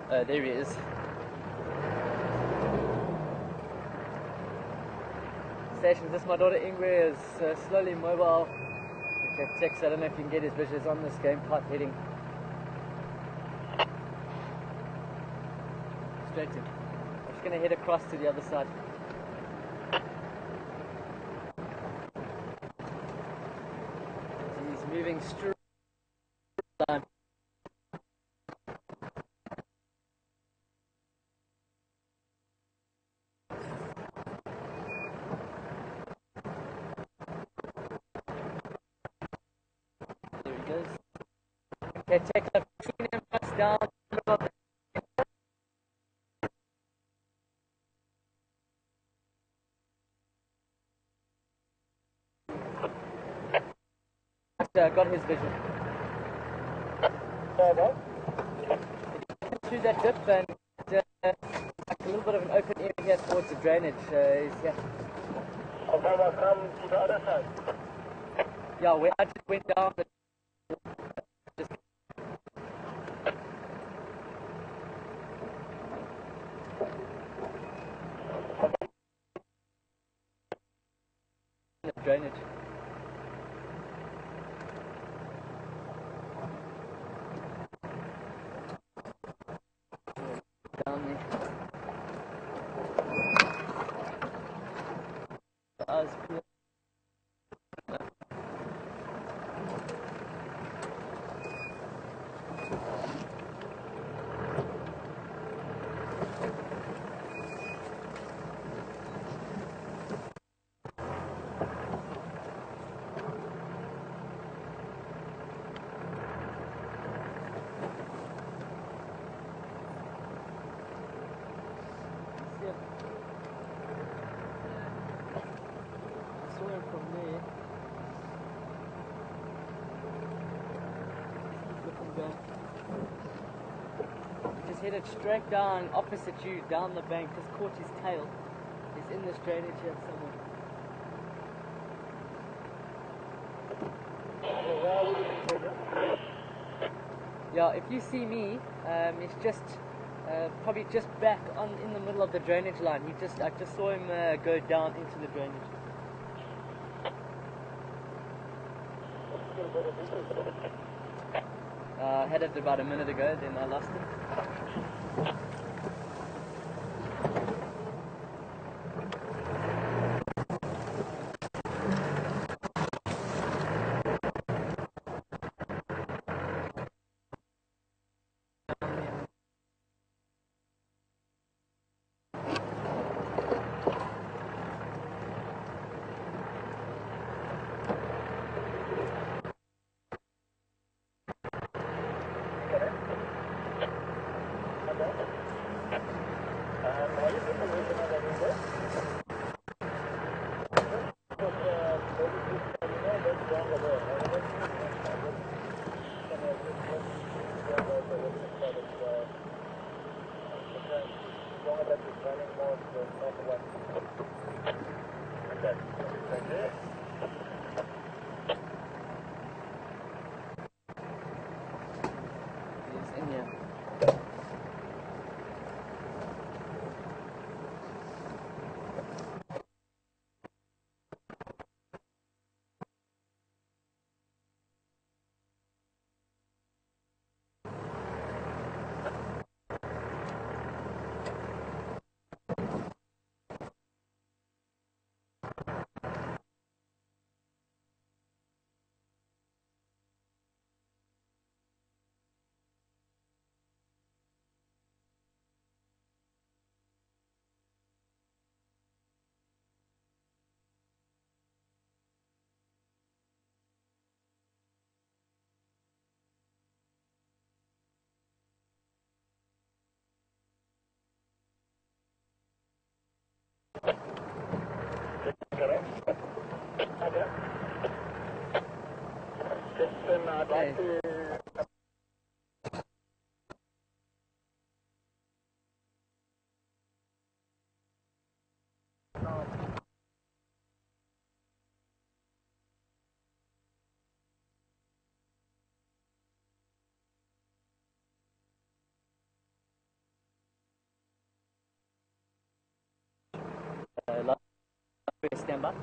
There he is. Station, this my daughter Ingrid is slowly mobile. Okay, text, I don't know if you can get his visuals on this game, pipe heading. Straight in. I'm just going to head across to the other side. He's moving straight line. There he goes. Okay, text, I've seen him pass down. Got his vision. Through that dip and like a little bit of an open area here towards the drainage is here. Okay, well, come to the other side. Yeah, where I just went down the drainage. Down there. The eyes peeled. From there, looking back, he just headed straight down opposite you, down the bank, just caught his tail. He's in this drainage here somewhere. Yeah, if you see me, it's just probably just back on in the middle of the drainage line. I just saw him go down into the drainage. I had it about a minute ago, then I lost him. He's in here. I'd like to Stand by.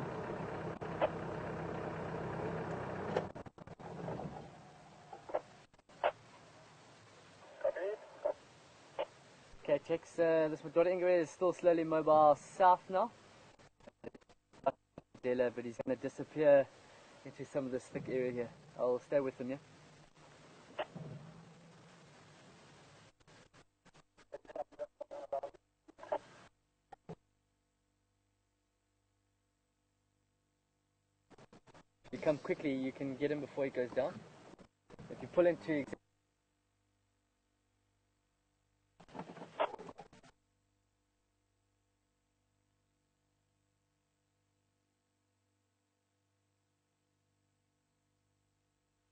Okay, checks. This Madora Ingrid is still slowly mobile south now. But he's going to disappear into some of this thick area here. I'll stay with him, yeah? If you come quickly, you can get him before he goes down. If you pull into...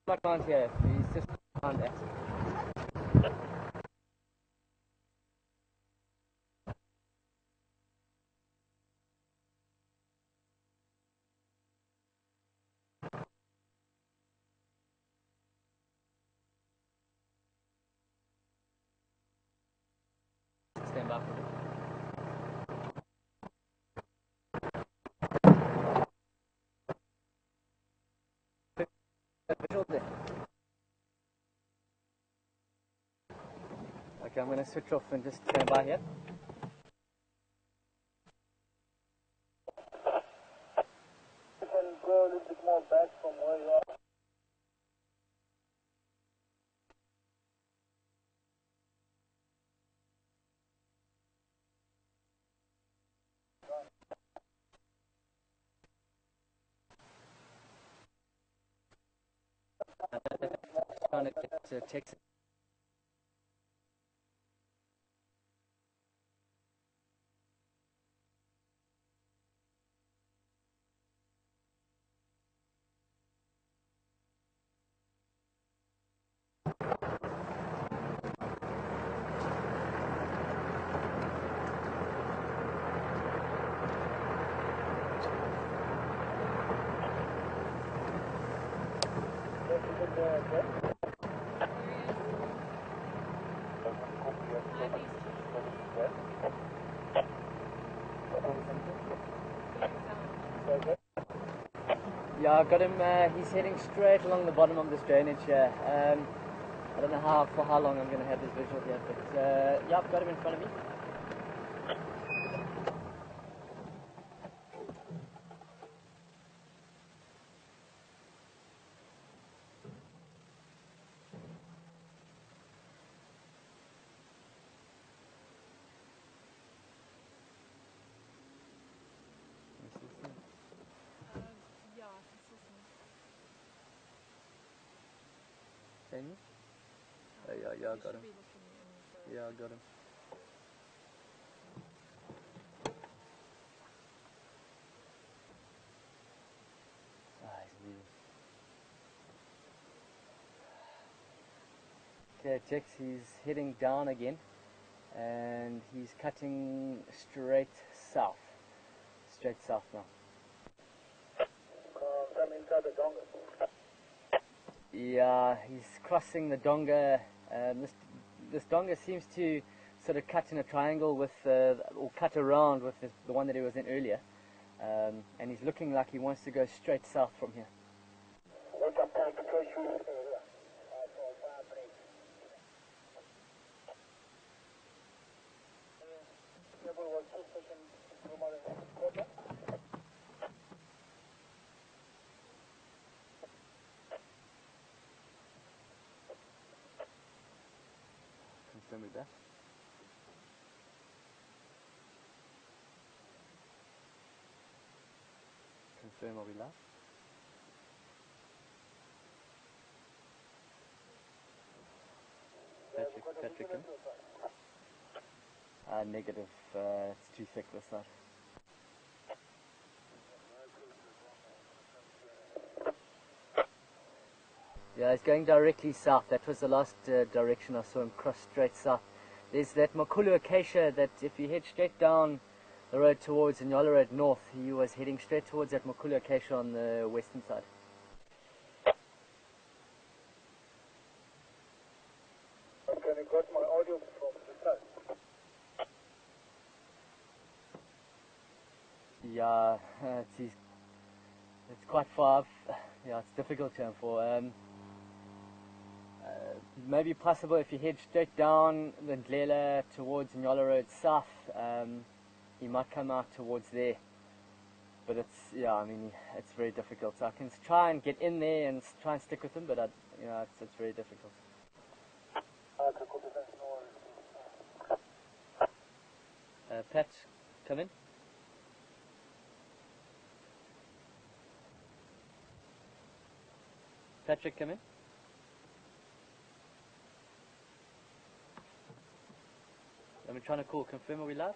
I can't hear. He's just behind that. Stand by for me. Visual there. Okay, I'm going to switch off and just stand by here. You can go a little bit more back from where you are. Trying to get to Texas. Yeah, I've got him, he's heading straight along the bottom of this drainage here. I don't know for how long I'm going to have this visual here, but yeah, I've got him in front of me. Can you? Oh, yeah, I got him. Yeah, I got him. He's moving. Okay, checks, he's heading down again, and he's cutting straight south. Straight south now. Come inside the donga. Yeah, he's crossing the donga. This donga seems to sort of cut in a triangle with, or cut around with the one that he was in earlier. And he's looking like he wants to go straight south from here. Confirm with that. Confirm, are we live? Patrick. Negative, it's too thick this side. Yeah, he's going directly south. That was the last direction I saw him cross straight south. There's that Makulu acacia that if you head straight down the road towards Nyala Road North, he was heading straight towards that Makulu acacia on the western side. Okay, I got my audio from the side. Yeah, Yeah, it's quite far. Yeah, it's difficult to for. Maybe possible if you head straight down the Ndlela towards Nyola Road South, you might come out towards there. But it's very difficult. So I can try and get in there and try and stick with him, but it's very difficult. Pat, come in. Patrick, come in. I'm trying to call. Confirm, are we live?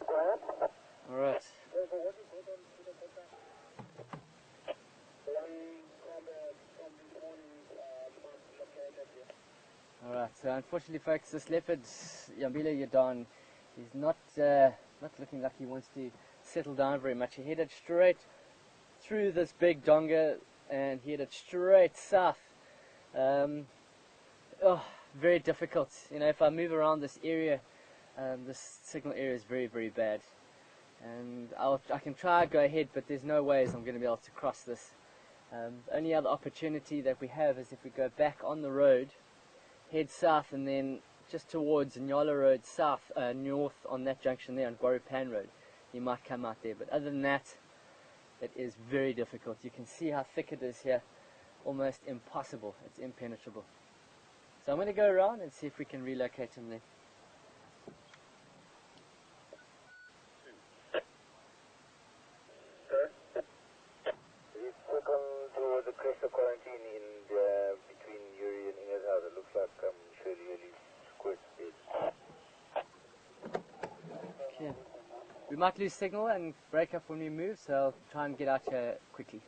All right. All right. So unfortunately, folks, this leopard, Yambile Yadan, he's not looking like he wants to settle down very much. He headed straight through this big donga and he headed straight south. Very difficult. If I move around this area, this signal area is very, very bad. And I can try go ahead, but there's no ways I'm going to be able to cross this. The only other opportunity that we have is if we go back on the road, head south, and then just towards Nyola Road South, north on that junction there on Gwarupan Road, you might come out there. But other than that, it is very difficult. You can see how thick it is here. Almost impossible. It's impenetrable. So I'm going to go around and see if we can relocate him there. He's welcome to the crest of quarantine in between Yuri and Inger's house. It looks like Shirley really squished it. Okay. We might lose signal and break up when we move, so I'll try and get out here quickly.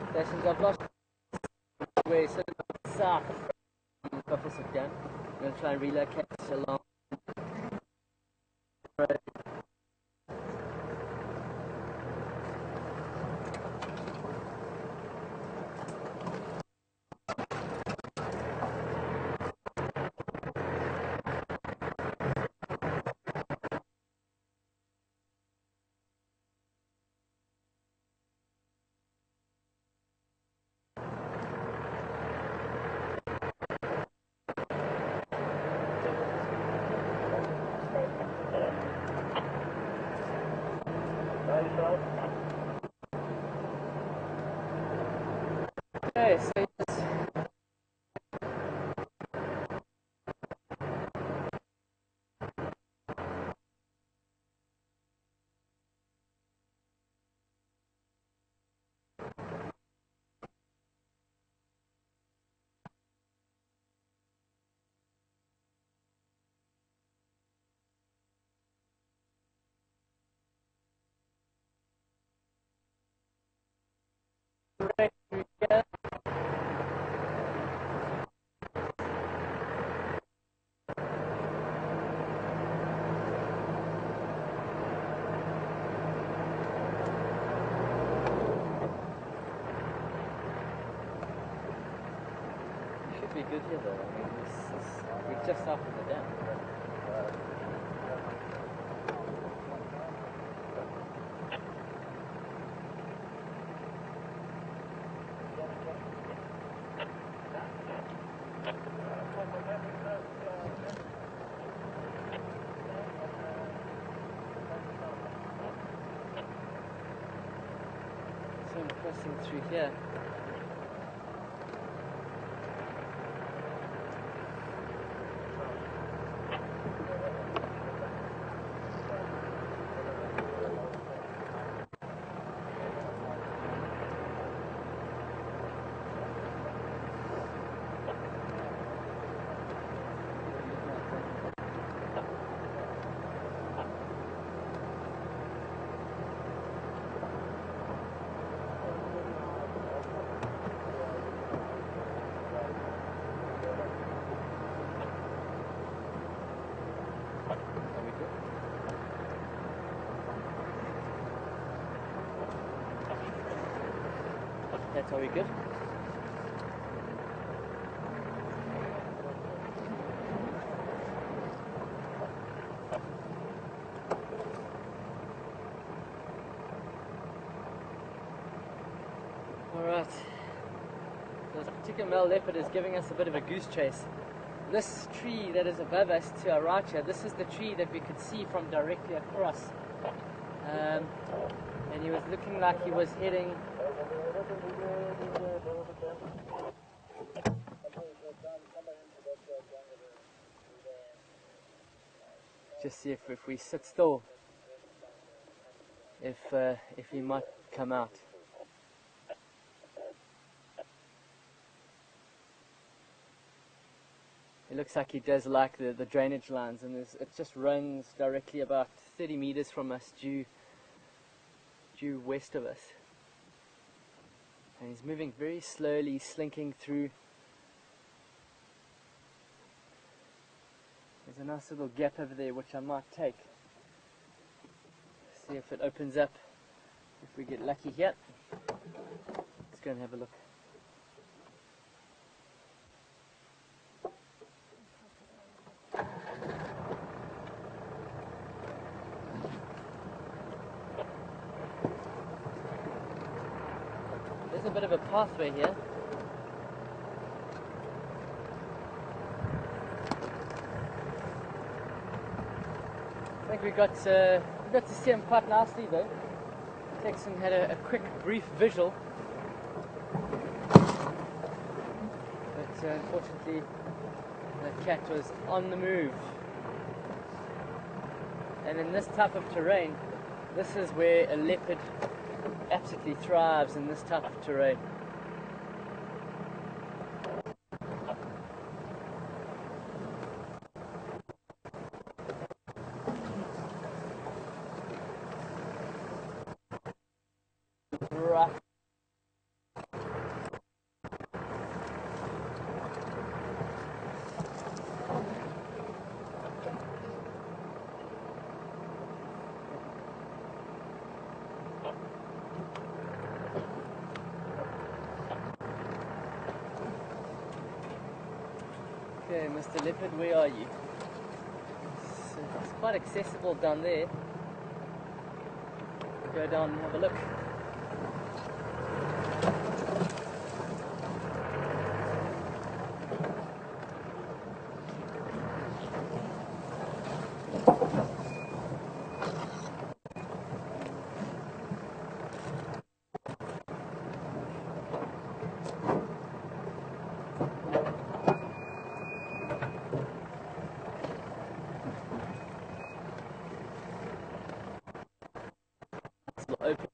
Stations, I've lost way so south from Buffelshoek. I'm going to try and relocate along the road. Okay, so should be good here though. I mean, we're just south of the dam. So I'm crossing through here. Alright, are we good? Alright, this particular male leopard is giving us a bit of a goose chase. This tree that is above us to our right here, this is the tree that we could see from directly across. And he was looking like he was heading just see if we sit still, if he might come out. It looks like he does like the drainage lines, and it just runs directly about 30 meters from us, due west of us. And he's moving very slowly, slinking through. There's a nice little gap over there which I might take. See if it opens up, if we get lucky here. Let's go and have a look. There's a bit of a pathway here. I think we got to see him quite nicely though. Texan had a quick, brief visual, but unfortunately the cat was on the move. And in this type of terrain, this is where a leopard absolutely thrives, in this type of terrain. Right. Okay, Mr. Leopard, where are you? It's quite accessible down there. Go down and have a look. Open.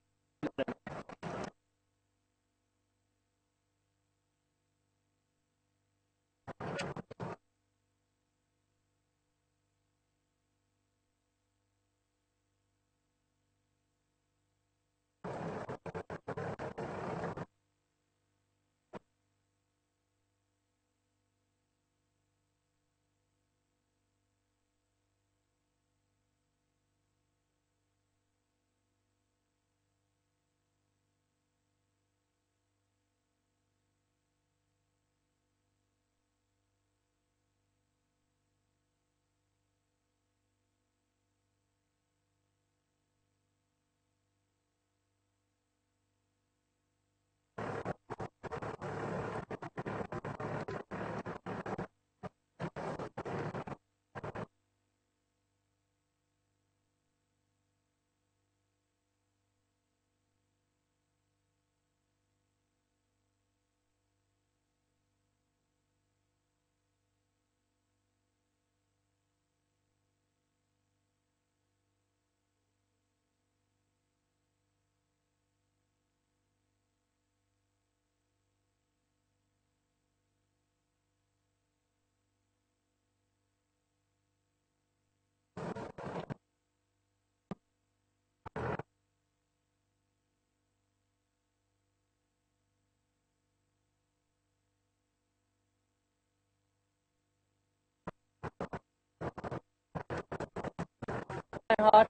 Hard.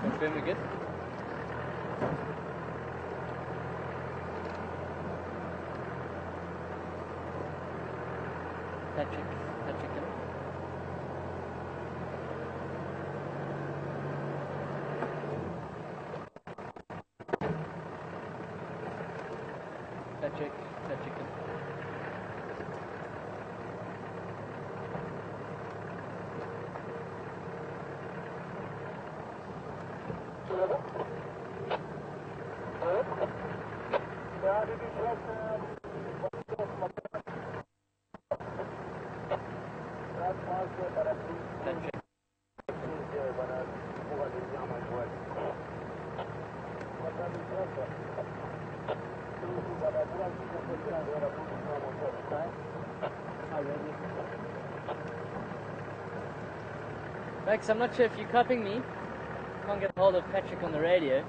Confirm we're good. Patrick. Max, I'm not sure if you're copying me. Can't get hold of Patrick on the radio.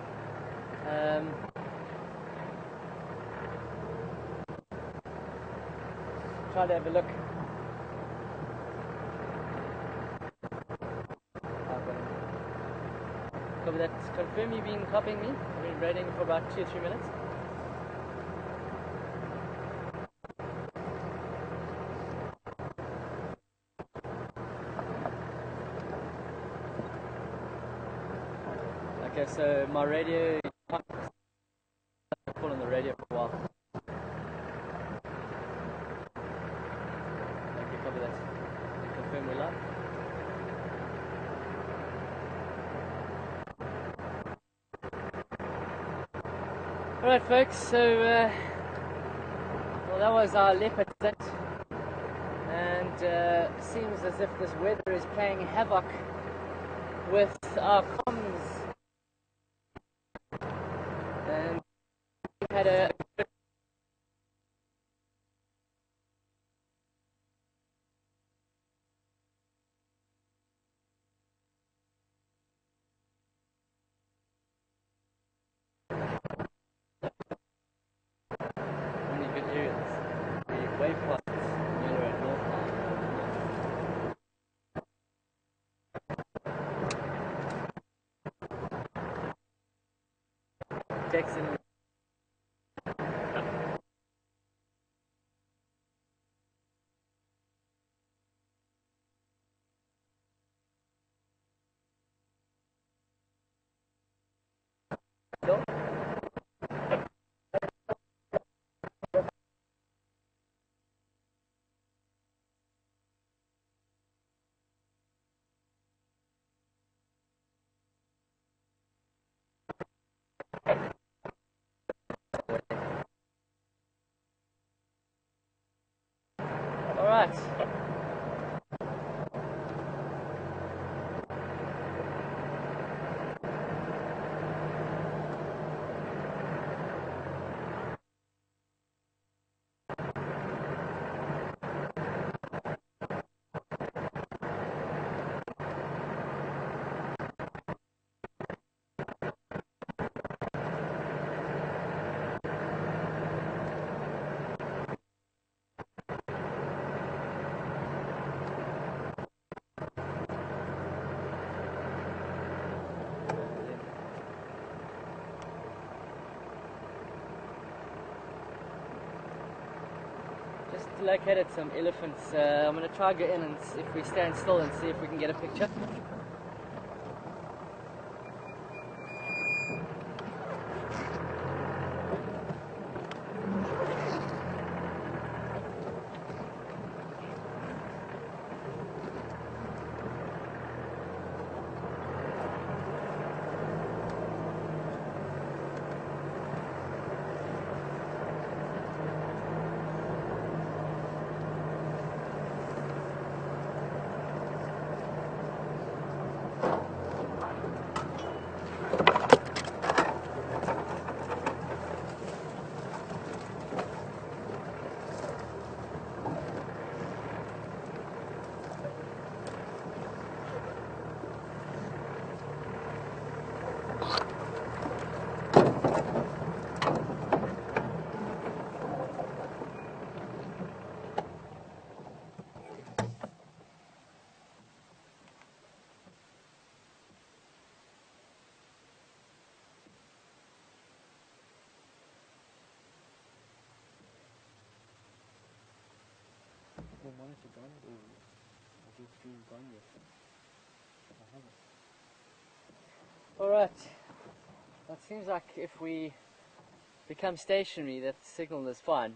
Try to have a look. Copy that. Confirm you've been copying me. I've been waiting for about 2 or 3 minutes. Okay, so my radio, I'll call on the radio for a while. Okay, copy that. Confirm we're live. Alright folks, so well, that was our leopard set, and seems as if this weather is playing havoc with our comms, and we had a only good areas, the wave classes, Miller and North Texan. Alright. Just located some elephants. I'm going to try to get in and see if we stand still and see if we can get a picture. have to gone it or has it been gone yet? I haven't. Alright, that seems like if we become stationary that signal is fine.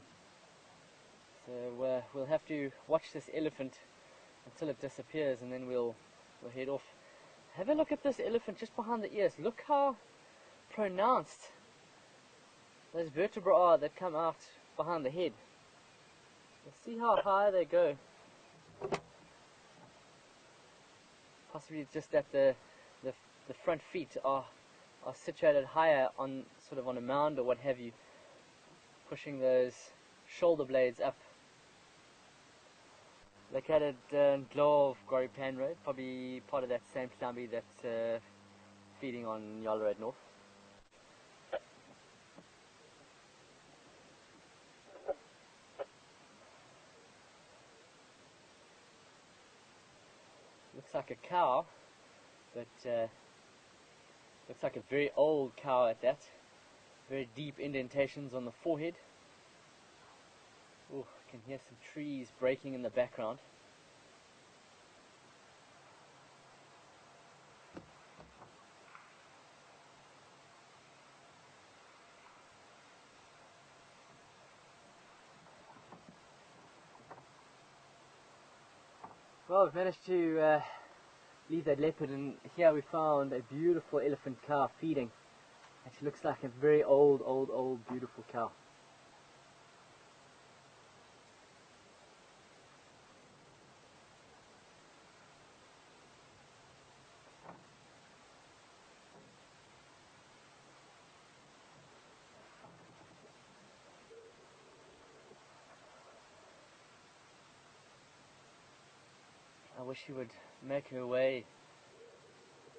So we'll have to watch this elephant until it disappears and then we'll head off. Have a look at this elephant just behind the ears. Look how pronounced those vertebrae are that come out behind the head. See how high they go. Possibly just that the front feet are situated higher on sort of on a mound or what have you, pushing those shoulder blades up. Located in Glow of Goripan Road, probably part of that same Slamby that's feeding on Yala Road North. Looks like a cow, but looks like a very old cow at that. Very deep indentations on the forehead. Oh, I can hear some trees breaking in the background. Well, we've managed to leave that leopard, and here we found a beautiful elephant cow feeding. And she looks like a very old, beautiful cow. I wish she would make her way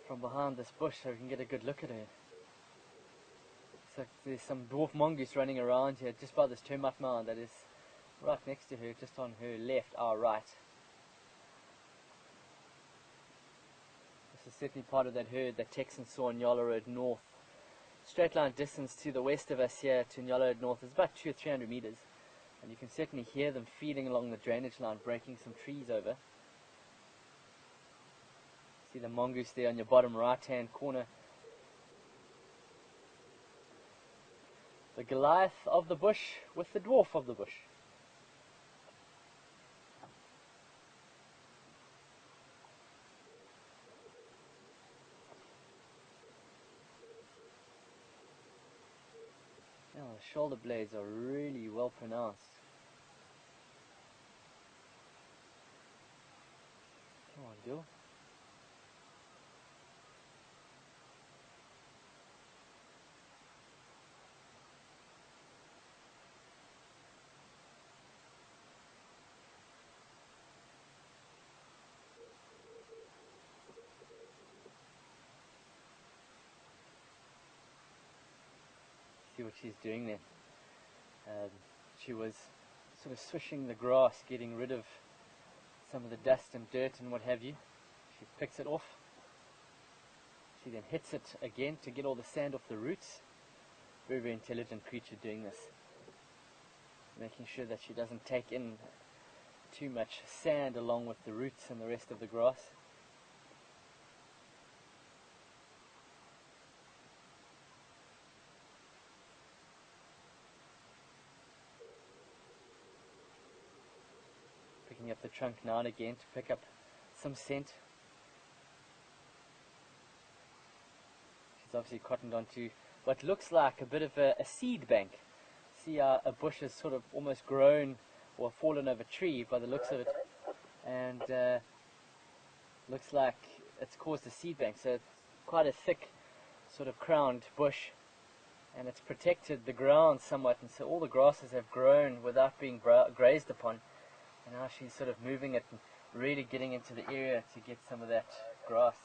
from behind this bush so we can get a good look at her. So there's some dwarf mongoose running around here just by this termite mound that is right next to her, just on her left, our right. This is certainly part of that herd that Texans saw on Yala Road North. Straight line distance to the west of us here to Yala Road North is about 200 or 300 meters, and you can certainly hear them feeding along the drainage line, breaking some trees over. See the mongoose there on your bottom right hand corner. The Goliath of the bush with the dwarf of the bush. Now the shoulder blades are really well pronounced. Come on, Bill. See what she's doing there. She was sort of swishing the grass, getting rid of some of the dust and dirt and what have you. She picks it off. She then hits it again to get all the sand off the roots. Very, very intelligent creature doing this. Making sure that she doesn't take in too much sand along with the roots and the rest of the grass. Picking up the trunk now and again to pick up some scent. She's obviously cottoned onto what looks like a bit of a seed bank. See a bush has sort of almost grown or fallen over a tree by the looks of it, and looks like it's caused a seed bank. So it's quite a thick sort of crowned bush, and it's protected the ground somewhat, and so all the grasses have grown without being grazed upon. And now she's sort of moving it and really getting into the area to get some of that grass.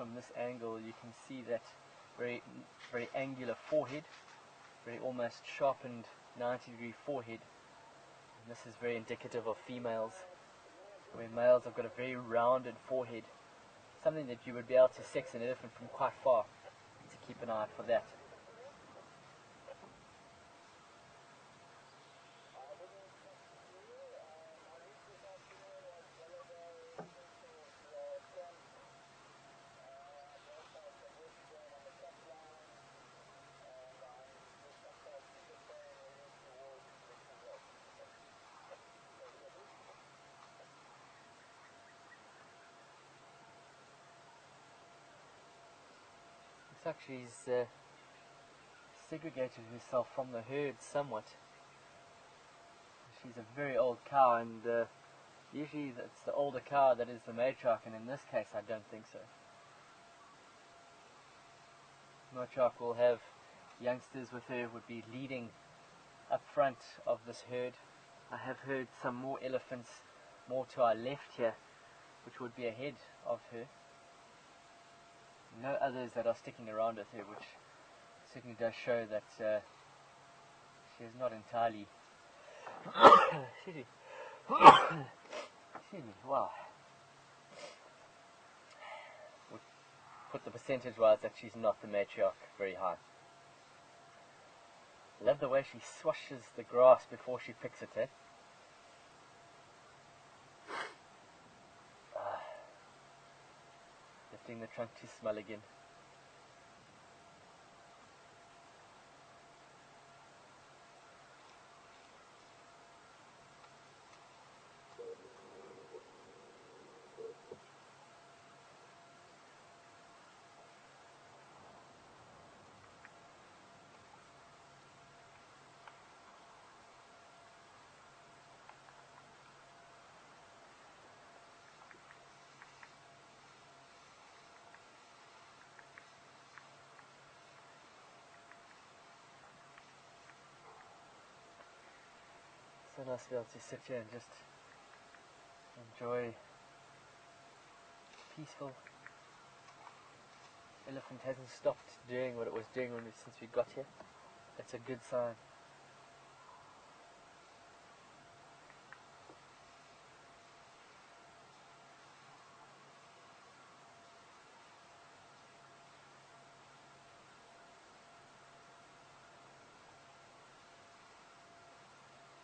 from this angle, you can see that very angular forehead, very almost sharpened 90-degree forehead. And this is very indicative of females, where males have got a very rounded forehead, something that you would be able to sex an elephant from quite far. So keep an eye out for that. Looks like she's segregated herself from the herd somewhat. She's a very old cow, and usually it's the older cow that is the matriarch, and in this case I don't think so. Matriarch will have youngsters with her, would be leading up front of this herd. I have heard some more elephants more to our left here, which would be ahead of her. No others that are sticking around with her, which certainly does show that she is not entirely excuse me. Excuse me, wow. Would put the percentage wise that she's not the matriarch very high. Love the way she swashes the grass before she picks it, eh? Lifting the trunk to smell again. So nice to be able to sit here and just enjoy peaceful. Elephant hasn't stopped doing what it was doing since we got here. That's a good sign.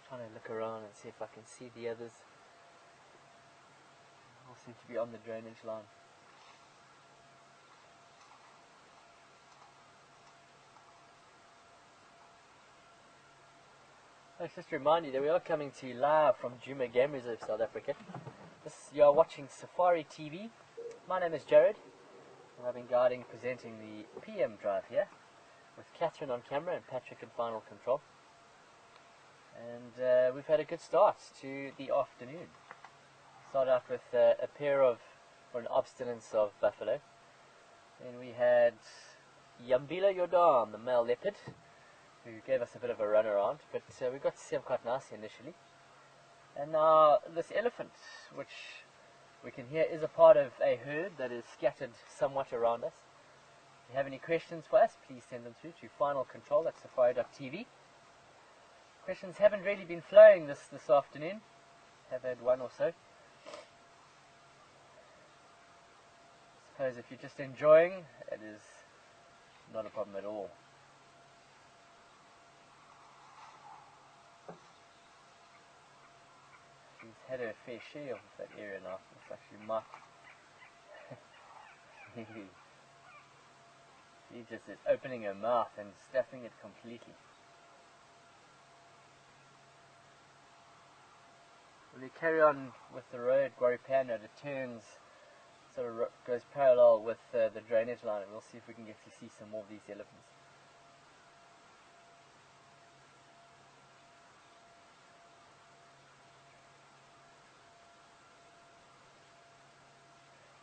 Trying to look around and see if I can see the others. All seem to be on the drainage line. Let's just remind you that we are coming to you live from Djuma Game Reserve, South Africa. You are watching Safari TV. My name is Jared, and I've been guiding, presenting the PM drive here, with Catherine on camera and Patrick in final control. And we've had a good start to the afternoon. Started out with a pair of, or an abstinence of buffalo. Then we had Yambila Yodam, the male leopard, who gave us a bit of a run around, but we got to see him quite nicely initially. And now this elephant, which we can hear is a part of a herd that is scattered somewhat around us. If you have any questions for us, please send them through to finalcontrol@safari.tv. Questions haven't really been flowing this afternoon. Have had one or so. Suppose if you're just enjoying, it is not a problem at all. She's had her fair share of that area now. Looks like she might. She just is opening her mouth and stuffing it completely. We carry on with the road, Guaripano, it turns, sort of goes parallel with the drainage line, and we'll see if we can get to see some more of these elephants.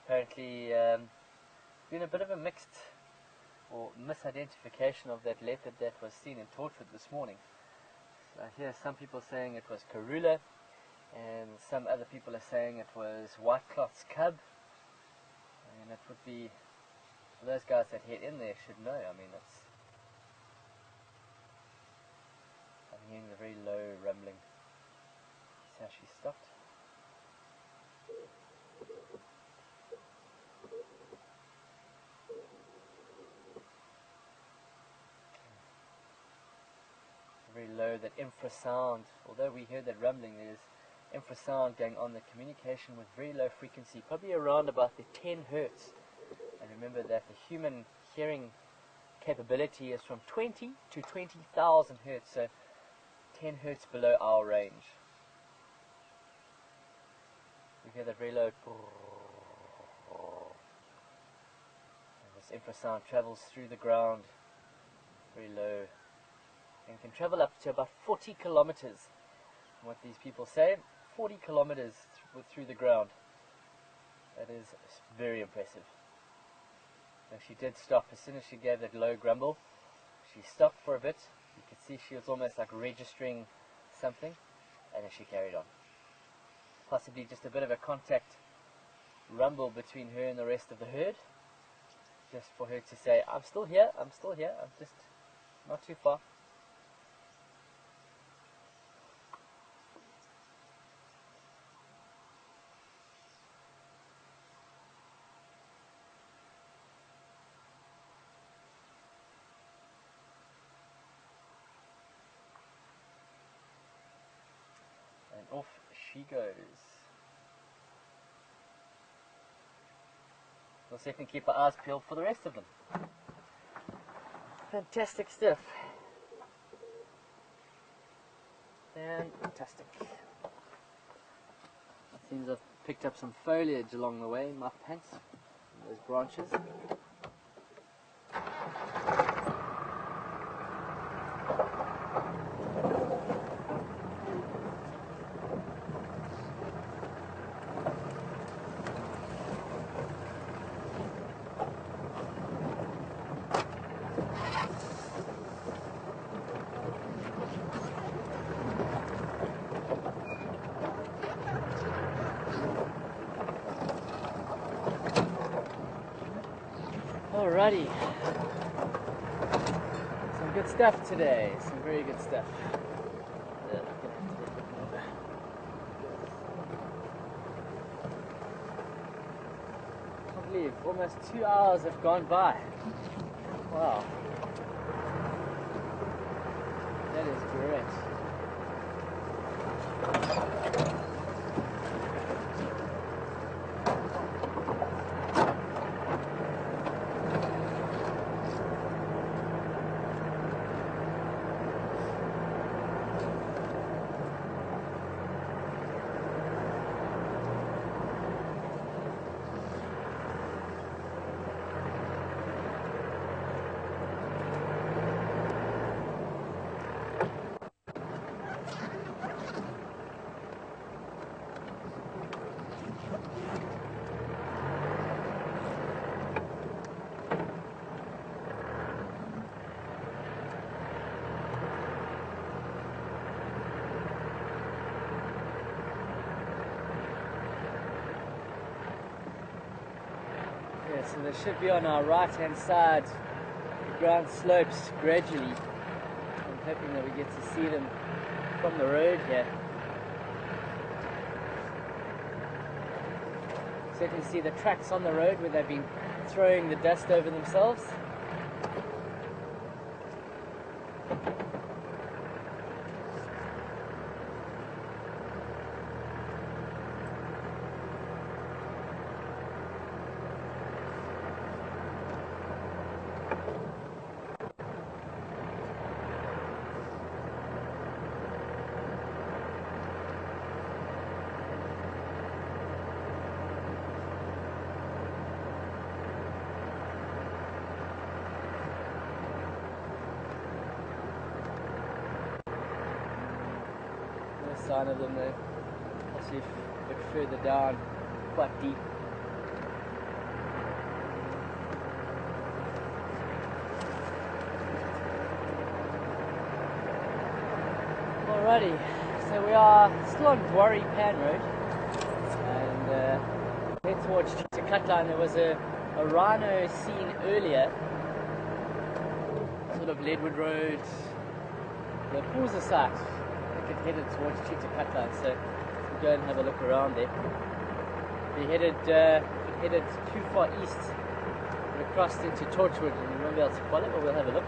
Apparently, been a bit of a mixed or misidentification of that leopard that was seen in Tortwood this morning. So I hear some people saying it was Karula, and some other people are saying it was White Cloth's cub, and it would be Those guys that head in there should know. I mean, I'm hearing the very low rumbling. See how she stopped? Very low, that infrasound. Although we heard that rumbling, there's infrasound going on, the communication with very low frequency, probably around about the 10 hertz. And remember that the human hearing capability is from 20 to 20,000 hertz, so 10 hertz below our range. We hear that very low. And this infrasound travels through the ground, very low, and can travel up to about 40 kilometers. What these people say, 40 kilometers through the ground. That is very impressive. And she did stop as soon as she gave that low grumble. She stopped for a bit. You could see she was almost like registering something, and then she carried on. Possibly just a bit of a contact rumble between her and the rest of the herd, just for her to say, I'm still here, I'm just not too far. And off she goes. We'll certainly keep our eyes peeled for the rest of them. Fantastic stuff. Fantastic. It seems I've picked up some foliage along the way in my pants, those branches. Alrighty, some good stuff today, some very good stuff. I can't believe almost 2 hours have gone by. Wow, that is great. So they should be on our right hand side. The ground slopes gradually. I'm hoping that we get to see them from the road here. Certainly see the tracks on the road where they've been throwing the dust over themselves. Sign of them there. I'll see if a bit further down, quite deep. Alrighty, so we are still on Bwari Pan Road, and head towards Chitakatla, and there was a a rhino seen earlier, sort of Leadwood Road, the Cruiser site. I think it headed towards Cheetah Cutline, so we'll go and have a look around there. It headed too far east and across into Torchwood, and we won't be able to follow, but we'll have a look.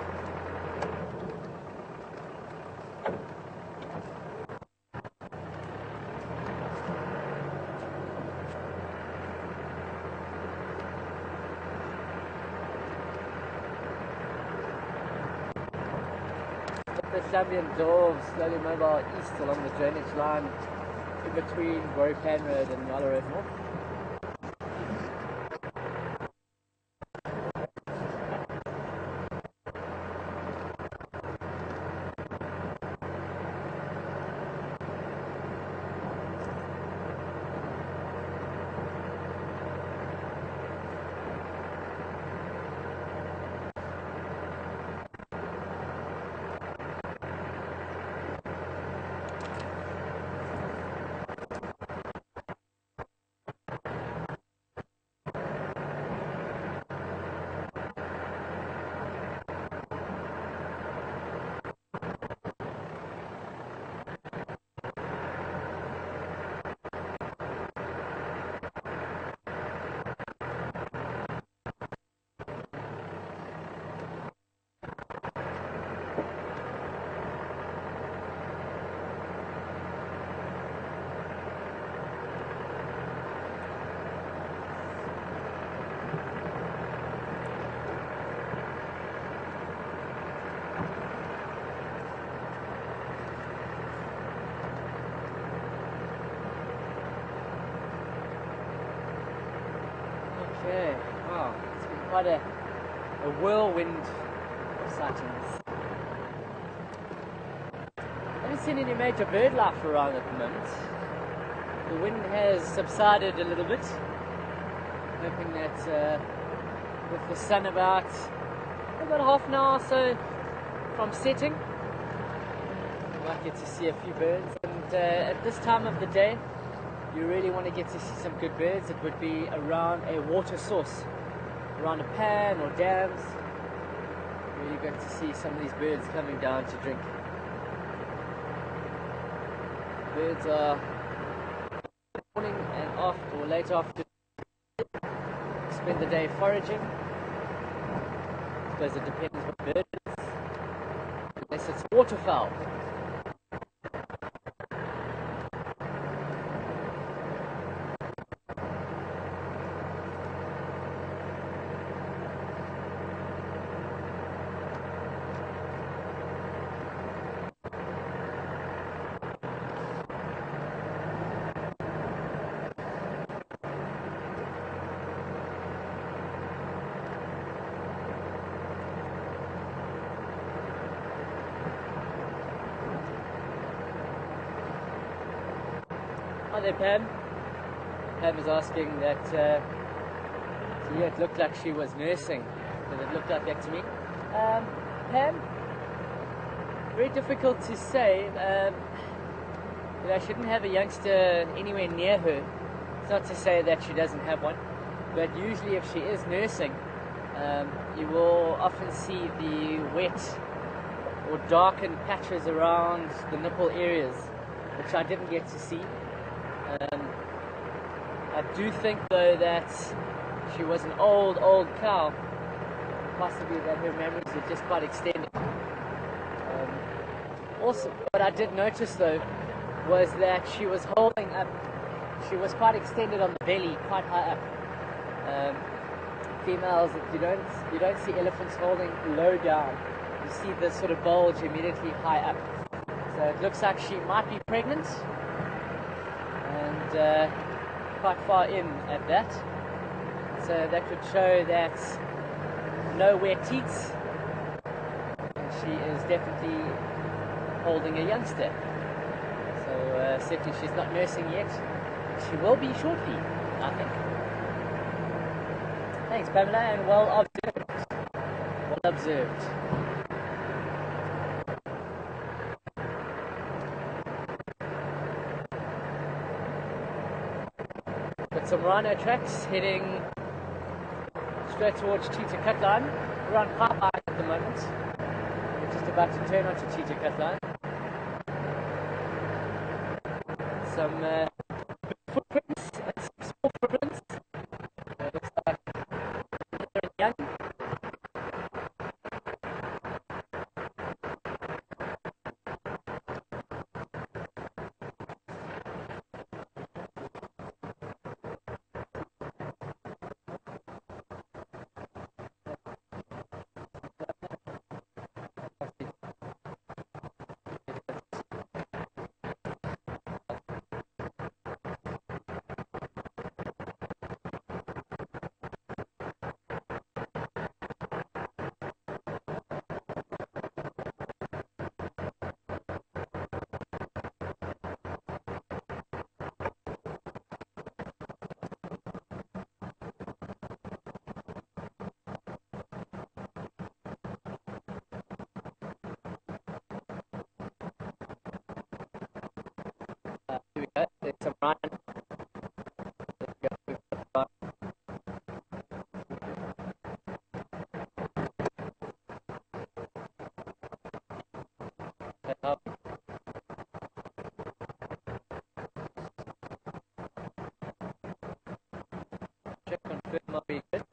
The Champion drove slowly mobile east along the drainage line in between Warripan Road and Nyala Road North. Okay, wow, it's been quite a whirlwind of sightings. I haven't seen any major bird life around at the moment. The wind has subsided a little bit. Hoping that with the sun about half an hour or so from setting, we might get to see a few birds. And at this time of the day, you really want to get to see some good birds. It would be around a water source, around a pan or dams. Really good to see some of these birds coming down to drink. Birds are morning and after or late after spend the day foraging. I suppose it depends what bird it is, unless it's waterfowl. Hi there, Pam. Pam was asking that, yeah, it looked like she was nursing. Did it look like that to me? Pam, very difficult to say. I shouldn't have a youngster anywhere near her. It's not to say that she doesn't have one, but usually if she is nursing, you will often see the wet or darkened patches around the nipple areas, which I didn't get to see. I do think though that she was an old cow, possibly that her memories are just quite extended. Also, what I did notice though was that she was holding up, she was quite extended on the belly, quite high up. Females, you don't see elephants holding low down. You see this sort of bulge immediately high up. So it looks like she might be pregnant, and quite far in at that. So that would show that no wet teats, and she is definitely holding a youngster. So certainly she's not nursing yet. She will be shortly, I think. Thanks, Pamela, and well observed. Well observed. Got some rhino tracks heading straight towards Cheetah Cut Line. We're on Pipeline at the moment. We're just about to turn onto Cheetah Cut Line. Some footprints and some small footprints. Looks like they're young. Here we go. There's some Ryan. Check confirm are we good.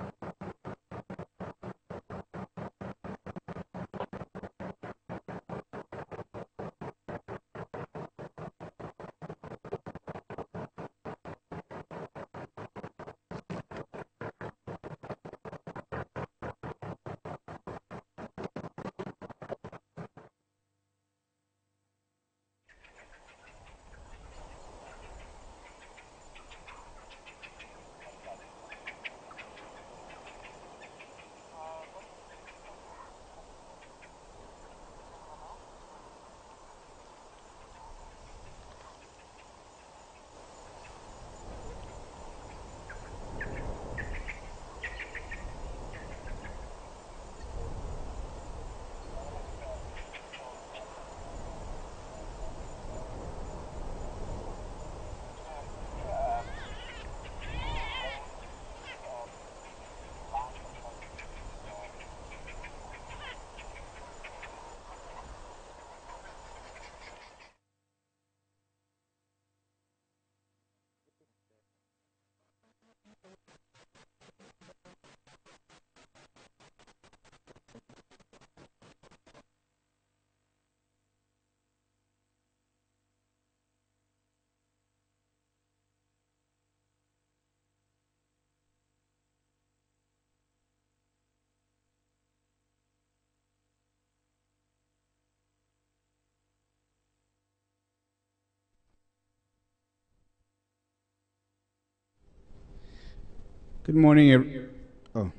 Good morning. Oh,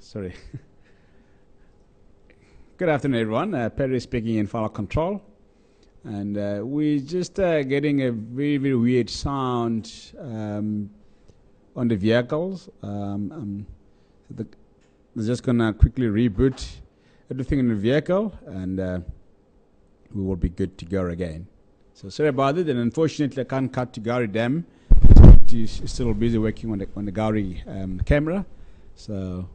sorry. Good afternoon, everyone. Perry speaking in File Control. And we're just getting a very, very weird sound on the vehicles. They're just going to quickly reboot everything in the vehicle, and we will be good to go again. So sorry about it, and unfortunately I can't cut to Gary Dam. He's still busy working on the Gary camera, so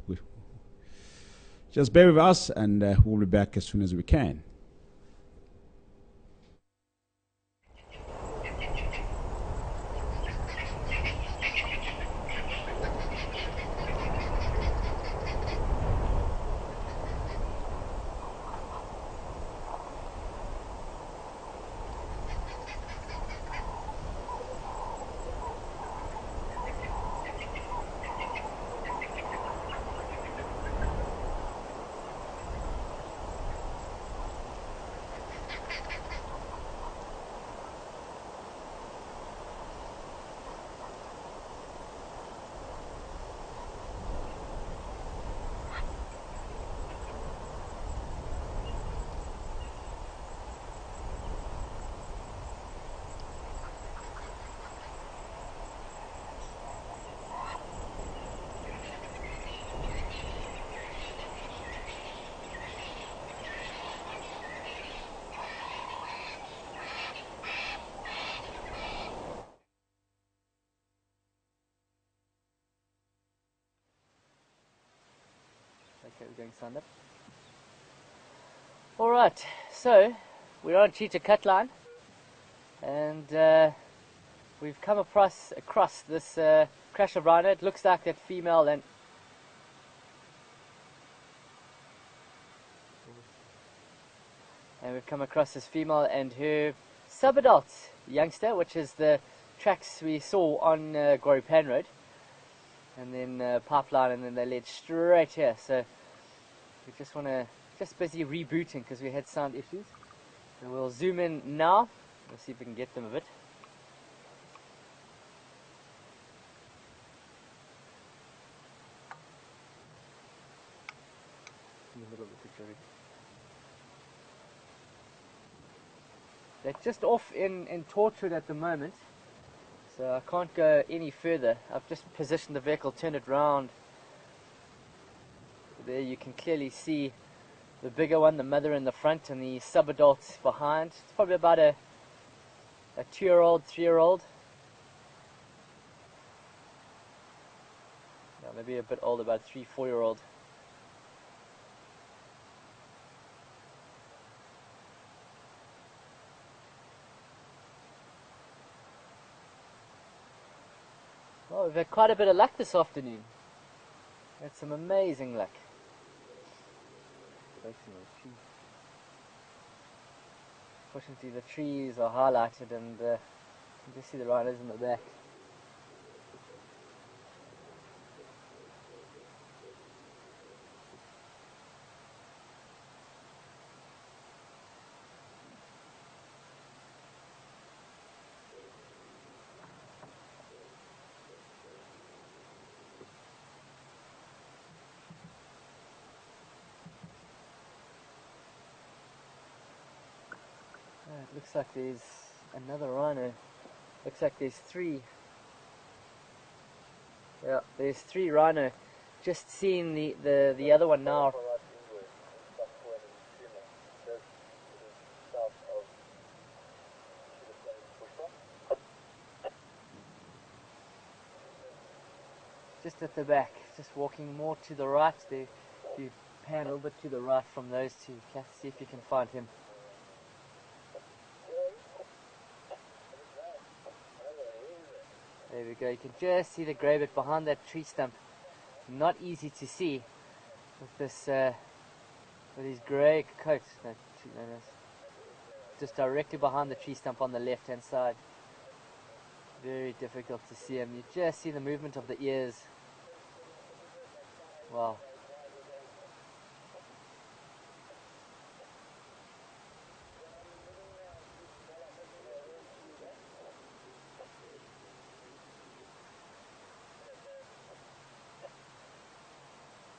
just bear with us, and we'll be back as soon as we can. going signed up. Alright, so we're on cheetah cut line, and we've come across this crash of rhino. It looks like that female, and we've come across this female and her subadult youngster, which is the tracks we saw on Goripan Road, and then pipeline, and then they led straight here. So we just busy rebooting because we had sound issues. So we'll zoom in now. Let's see if we can get them a bit. In the middle of the picture. They're just off in Torchwood at the moment, so I can't go any further. I've just positioned the vehicle, turned it round. There you can clearly see the bigger one, the mother in the front, and the subadults behind. It's probably about a 2-year-old, 3-year-old. Yeah, maybe a bit older, about a 3-4-year-old. Well, we've had quite a bit of luck this afternoon. Had some amazing luck. Fortunately, the trees are highlighted, and you can just see the rhinos in the back. It looks like there's another rhino. Looks like there's 3. Yeah, there's 3 rhino. Just seeing the other one now. Just at the back, just walking more to the right there. If you pan a little bit to the right from those 2, see if you can find him. There we go, you can just see the grey bit behind that tree stump. Not easy to see with this, with his grey coat. No, just directly behind the tree stump on the left hand side. Very difficult to see him. You just see the movement of the ears. Wow.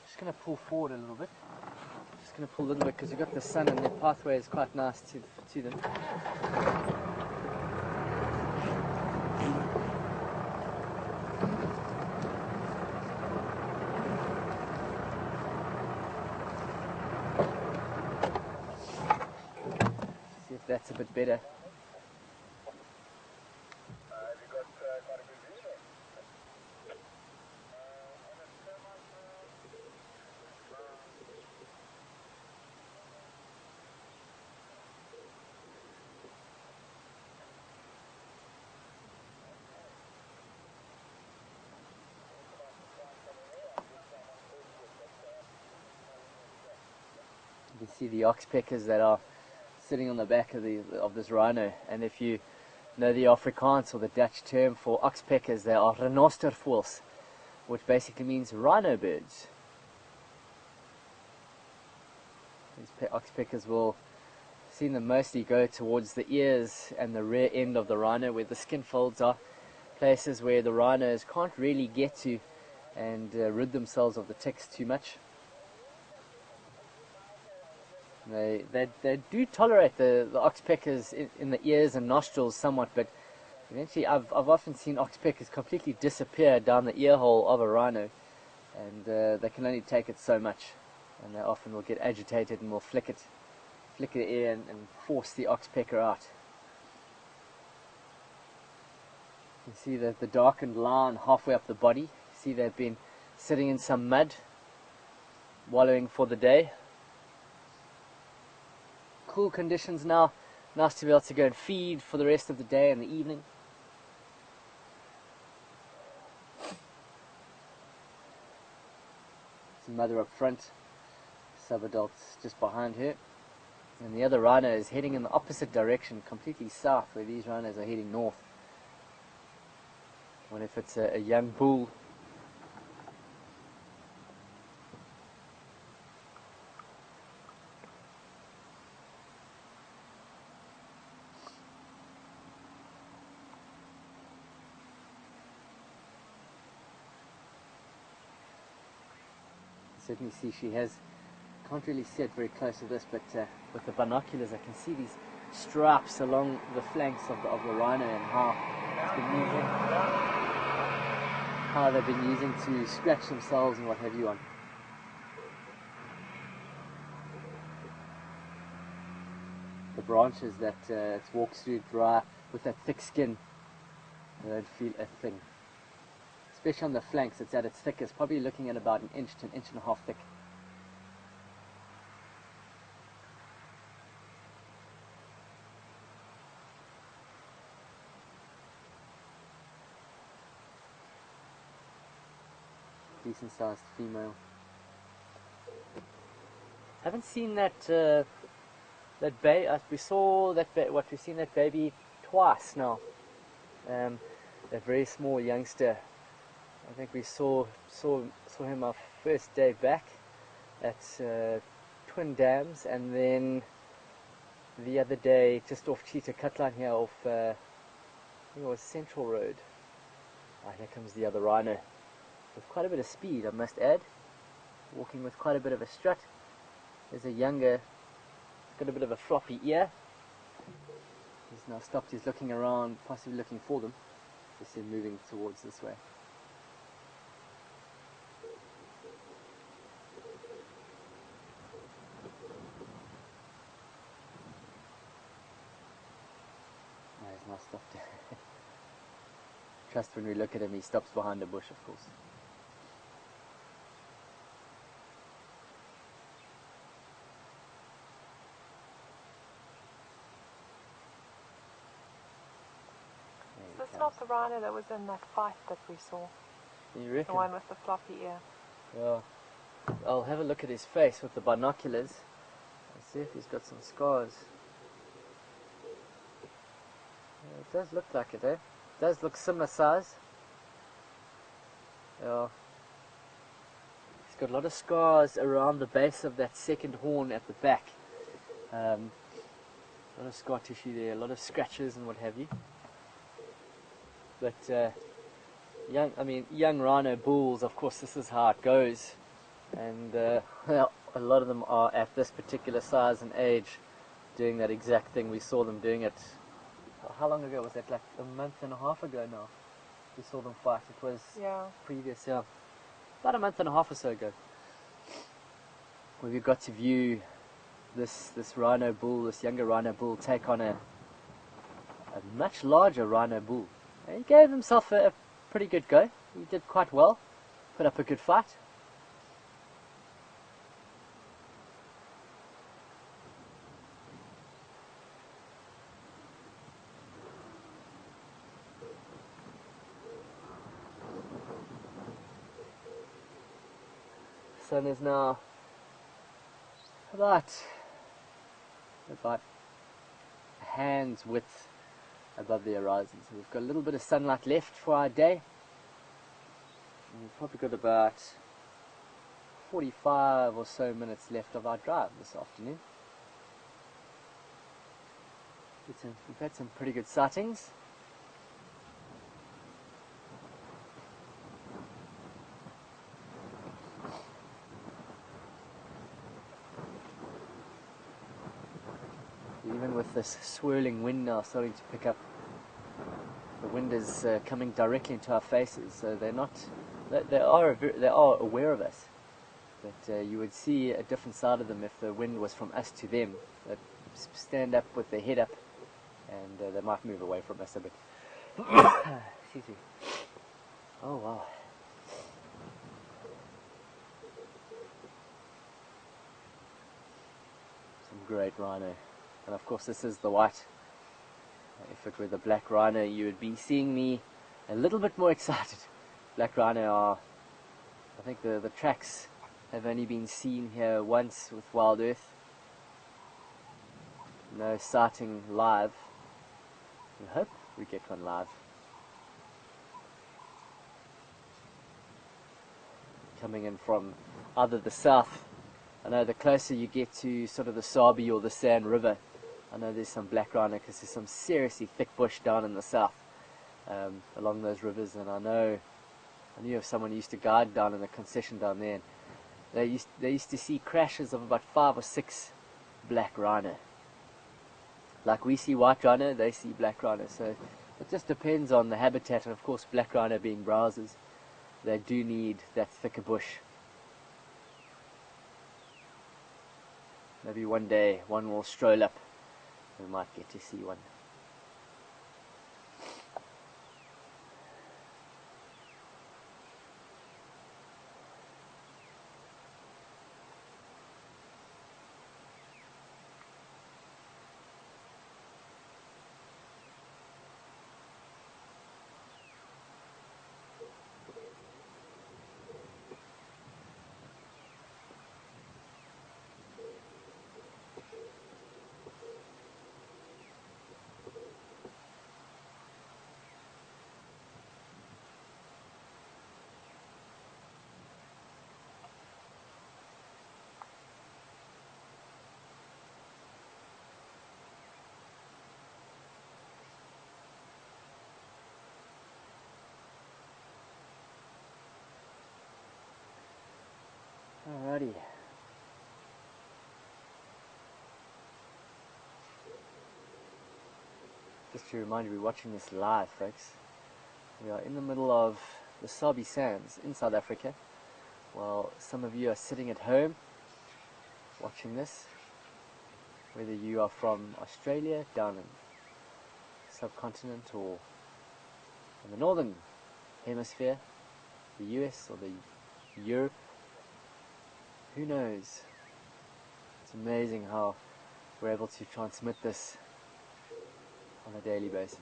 Just going to pull forward a little bit. Just going to pull a little bit because you've got the sun and the pathway is quite nice to them. See if that's a bit better. You can see the oxpeckers that are sitting on the back of this rhino, and if you know the Afrikaans or the Dutch term for oxpeckers, they are renostervoëls, which basically means rhino birds. These oxpeckers will seen them mostly go towards the ears and the rear end of the rhino, where the skin folds are, places where the rhinos can't really get to and rid themselves of the ticks too much. They do tolerate the oxpeckers in the ears and nostrils somewhat, but eventually I've often seen oxpeckers completely disappear down the ear hole of a rhino, and they can only take it so much, and they often will get agitated and will flick the ear and force the oxpecker out. You can see the darkened line halfway up the body. See they've been sitting in some mud. wallowing for the day. Cool conditions now. Nice to be able to go and feed for the rest of the day and the evening. There's a mother up front, sub-adults just behind her. And the other rhino is heading in the opposite direction, completely south, where these rhinos are heading north. I wonder if it's a young bull. Certainly see she has, can't really see it very close to this, but with the binoculars I can see these stripes along the flanks of the rhino and how it's been using, how they've been using to scratch themselves and what have you on. The branches that it walks through dry with that thick skin, they don't feel a thing. Especially on the flanks, it's at its thickest, probably looking at about an inch to an inch and a half thick. Decent sized female. Haven't seen that that baby. We saw that we've seen that baby twice now. That very small youngster. I think we saw him our first day back at Twin Dams, and then the other day just off Cheetah Cutline here off I think it was Central Road. Here comes the other rhino with quite a bit of speed, I must add, walking with quite a bit of a strut. There's a younger, got a bit of a floppy ear. He's now stopped, he's looking around, possibly looking for them. Just him moving towards this way. He's now stopped. Trust when we look at him, he stops behind a bush, of course. That's not the rhino that was in that fight that we saw. You reckon? The one with the floppy ear. Yeah. I'll have a look at his face with the binoculars and see if he's got some scars. Yeah, it does look like it, eh? It does look similar size. Yeah. He's got a lot of scars around the base of that second horn at the back. A lot of scar tissue there, a lot of scratches and what have you. But young rhino bulls, of course, this is how it goes. And well, a lot of them are at this particular size and age doing that exact thing. We saw them doing it, how long ago was that? Like a month and a half ago now. We saw them fight. It was previous, about a month and a half or so ago. Where we got to view this rhino bull, this younger rhino bull, take on a much larger rhino bull. And he gave himself a pretty good go. He did quite well, put up a good fight. The sun is now about a hand's width above the horizon. So we've got a little bit of sunlight left for our day. And we've probably got about 45 or so minutes left of our drive this afternoon. We've had some pretty good sightings. Even with this swirling wind now starting to pick up, the wind is coming directly into our faces, so they are aware of us. But you would see a different side of them if the wind was from us to them. They'd stand up with their head up, and they might move away from us a bit. Excuse me. Oh wow. great rhino. And of course this is the white. If it were the black rhino, you would be seeing me a little bit more excited. Black rhino are, I think the tracks have only been seen here once with Wild Earth. No sighting live. We hope we get one live. Coming in from either the south. I know the closer you get to sort of the Sabi or the Sand River, I know there's some black rhino because there's some seriously thick bush down in the south along those rivers. And I knew of someone who used to guide down in the concession down there. And they used to see crashes of about 5 or 6 black rhino. Like we see white rhino, they see black rhino. So it just depends on the habitat, and of course black rhino being browsers, they do need that thicker bush. Maybe one day one will stroll up, we might get to see one. Alrighty. Just to remind you, we're watching this live, folks. We are in the middle of the Sabi Sands in South Africa, while some of you are sitting at home watching this, whether you are from Australia, down in the subcontinent, or in the northern hemisphere, the US or the Europe. Who knows? It's amazing how we're able to transmit this on a daily basis.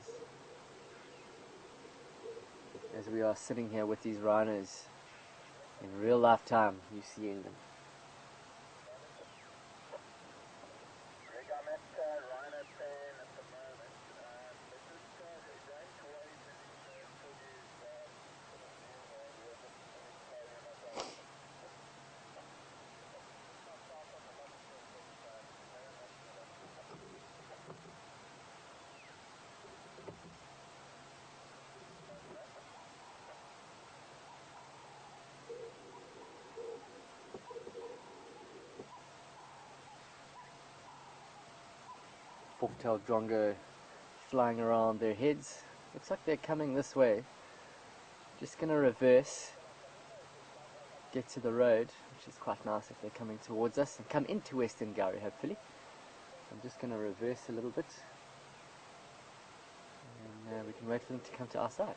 As we are sitting here with these rhinos in real life time, you seeing them. Fork-tailed drongo flying around their heads. Looks like they're coming this way. Just going to reverse, get to the road, which is quite nice if they're coming towards us, and come into Western Gowrie hopefully. I'm just going to reverse a little bit, and we can wait for them to come to our side.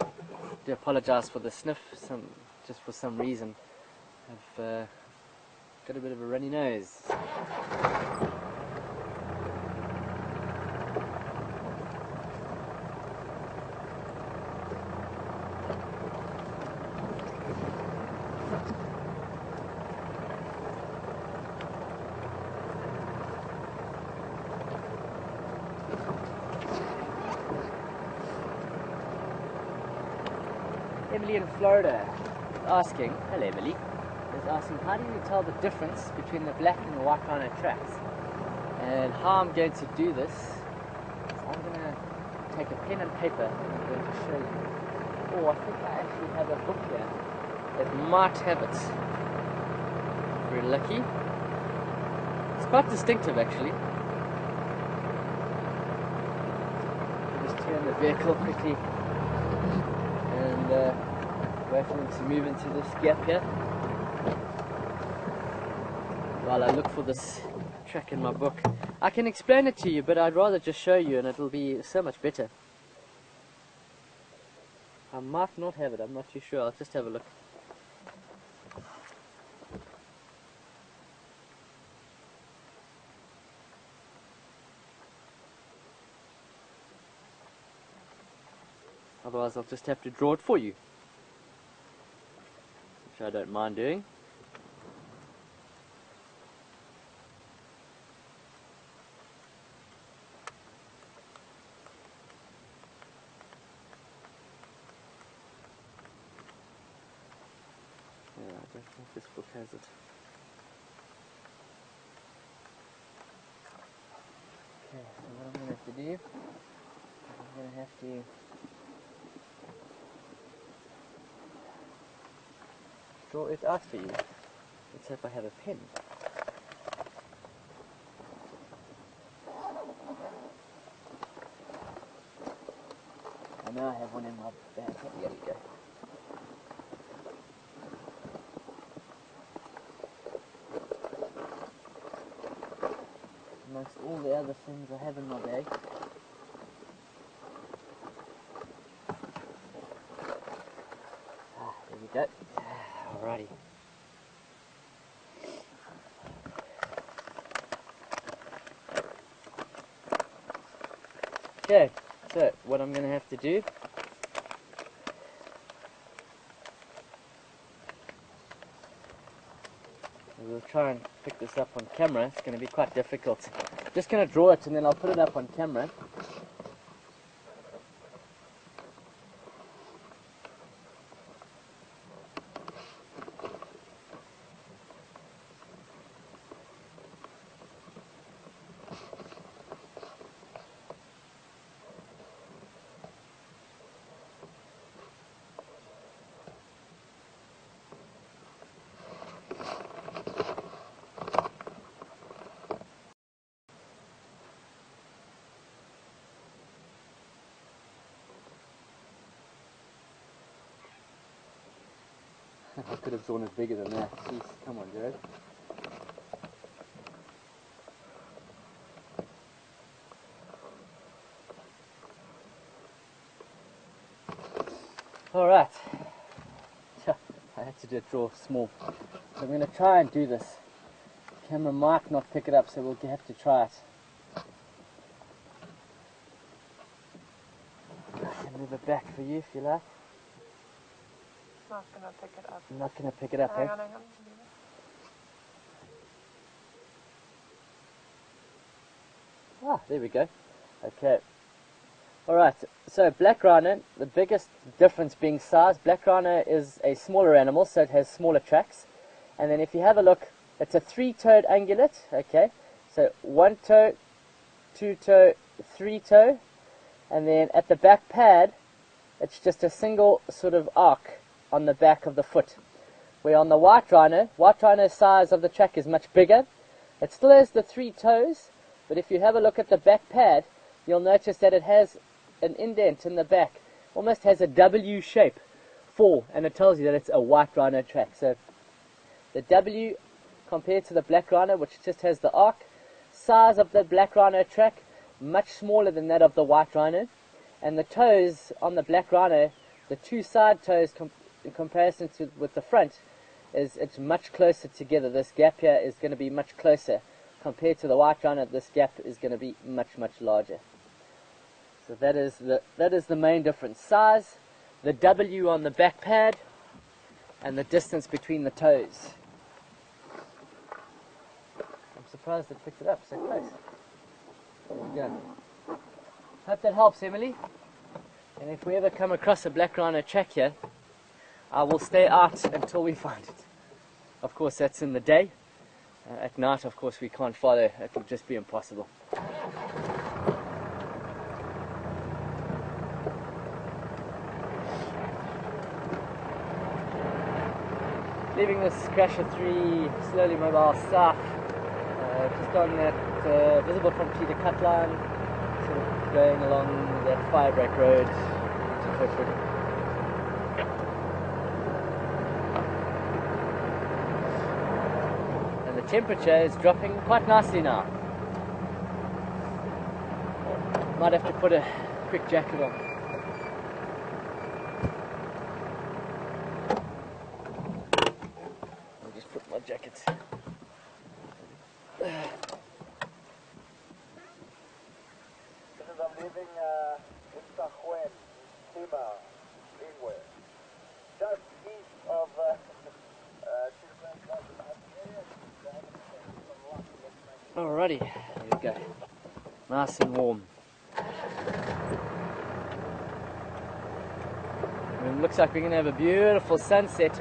I do apologise for the sniff, just for some reason I've got a bit of a runny nose. Emily in Florida is asking, hello Emily, is asking how do you tell the difference between the black and the white rhino tracks? And how I'm going to do this is I'm going to take a pen and paper and I'm going to show you. Oh, I think I actually have a book here that might have it. Very lucky. It's quite distinctive actually. I'll just turn the vehicle quickly and wait for them to move into this gap here while I look for this track in my book. I can explain it to you, but I'd rather just show you and it'll be so much better. I might not have it, I'm not too sure. I'll just have a look. Otherwise I'll just have to draw it for you, which I don't mind doing. Yeah, I don't think this book has it. Okay, so what I'm going to have to do, I'm going to have to draw it out for you. Let's hope I have a pen. I know I have one in my bag. Here we go. Amongst all the other things I have in my bag. There we go. Alrighty. Okay, so what I'm going to have to do, we'll try and pick this up on camera. It's going to be quite difficult. Just going to draw it and then I'll put it up on camera. I could have drawn it bigger than that. Jeez, come on, Jared. Alright. I had to draw small. So I'm going to try and do this. The camera might not pick it up, so we'll have to try it. I can move it back for you if you like. Not going to pick it up. I'm not going to pick it up, Hang eh? on, hang on. Ah, there we go. Okay. Alright, so black rhino, the biggest difference being size. Black rhino is a smaller animal, so it has smaller tracks. And then if you have a look, it's a three-toed ungulate, okay? So one toe, two toe, three toe, and then at the back pad, it's just a single sort of arc on the back of the foot. Where on the white rhino's size of the track is much bigger. It still has the three toes, but if you have a look at the back pad, you'll notice that it has an indent in the back, almost has a W shape and it tells you that it's a white rhino track. So the W compared to the black rhino, which just has the arc, size of the black rhino track much smaller than that of the white rhino, and the toes on the black rhino, the two side toes in comparison to with the front, it's much closer together. This gap here is going to be much closer compared to the white rhino. This gap is going to be much larger. So that is the main difference: size, the W on the back pad, and the distance between the toes. I'm surprised it picked it up so close. There we go. Hope that helps, Emily. And if we ever come across a black rhino track here, I will stay out until we find it. Of course, that's in the day. At night, of course, we can't follow. It would just be impossible. Leaving this Crasher 3 slowly mobile south, just on that visible from Peter cut line, sort of going along that firebreak road to Clifford. And the temperature is dropping quite nicely now. Might have to put a quick jacket on. I'll just put my jacket. Because I'm leaving in Sahwen, Tema. Alrighty, there we go. Nice and warm. It looks like we're going to have a beautiful sunset.